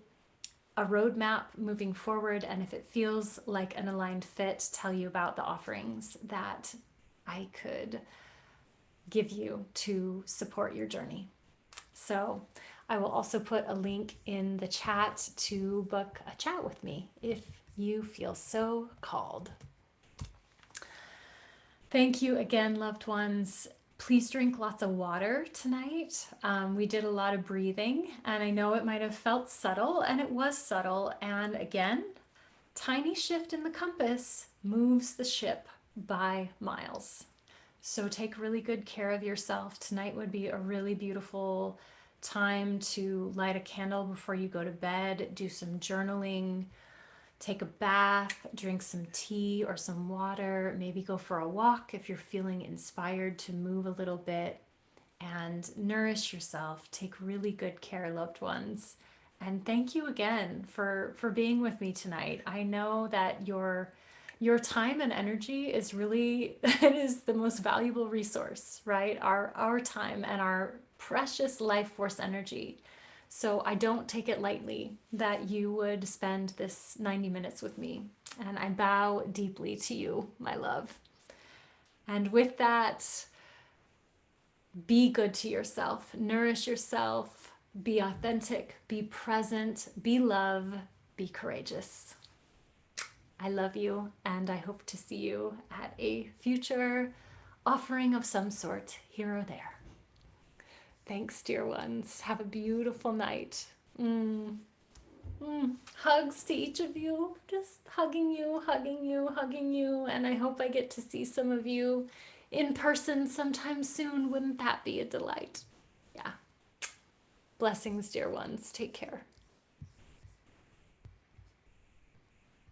a roadmap moving forward, and if it feels like an aligned fit, tell you about the offerings that I could give you to support your journey. So I will also put a link in the chat to book a chat with me if you feel so called. Thank you again, loved ones. Please drink lots of water tonight. We did a lot of breathing, and I know it might have felt subtle, and it was subtle. And again, tiny shift in the compass moves the ship by miles. So take really good care of yourself. Tonight would be a really beautiful time to light a candle before you go to bed, do some journaling, take a bath, drink some tea or some water, maybe go for a walk if you're feeling inspired to move a little bit, and nourish yourself. Take really good care, loved ones. And thank you again for being with me tonight. I know that your time and energy is really it is the most valuable resource, right? Our time and our precious life force energy. So I don't take it lightly that you would spend this 90 minutes with me. And I bow deeply to you, my love. And with that, be good to yourself, nourish yourself, be authentic, be present, be love, be courageous. I love you, and I hope to see you at a future offering of some sort here or there. Thanks, dear ones. Have a beautiful night. Hugs to each of you. Just hugging you, hugging you, hugging you. And I hope I get to see some of you in person sometime soon. Wouldn't that be a delight? Yeah. Blessings, dear ones. Take care.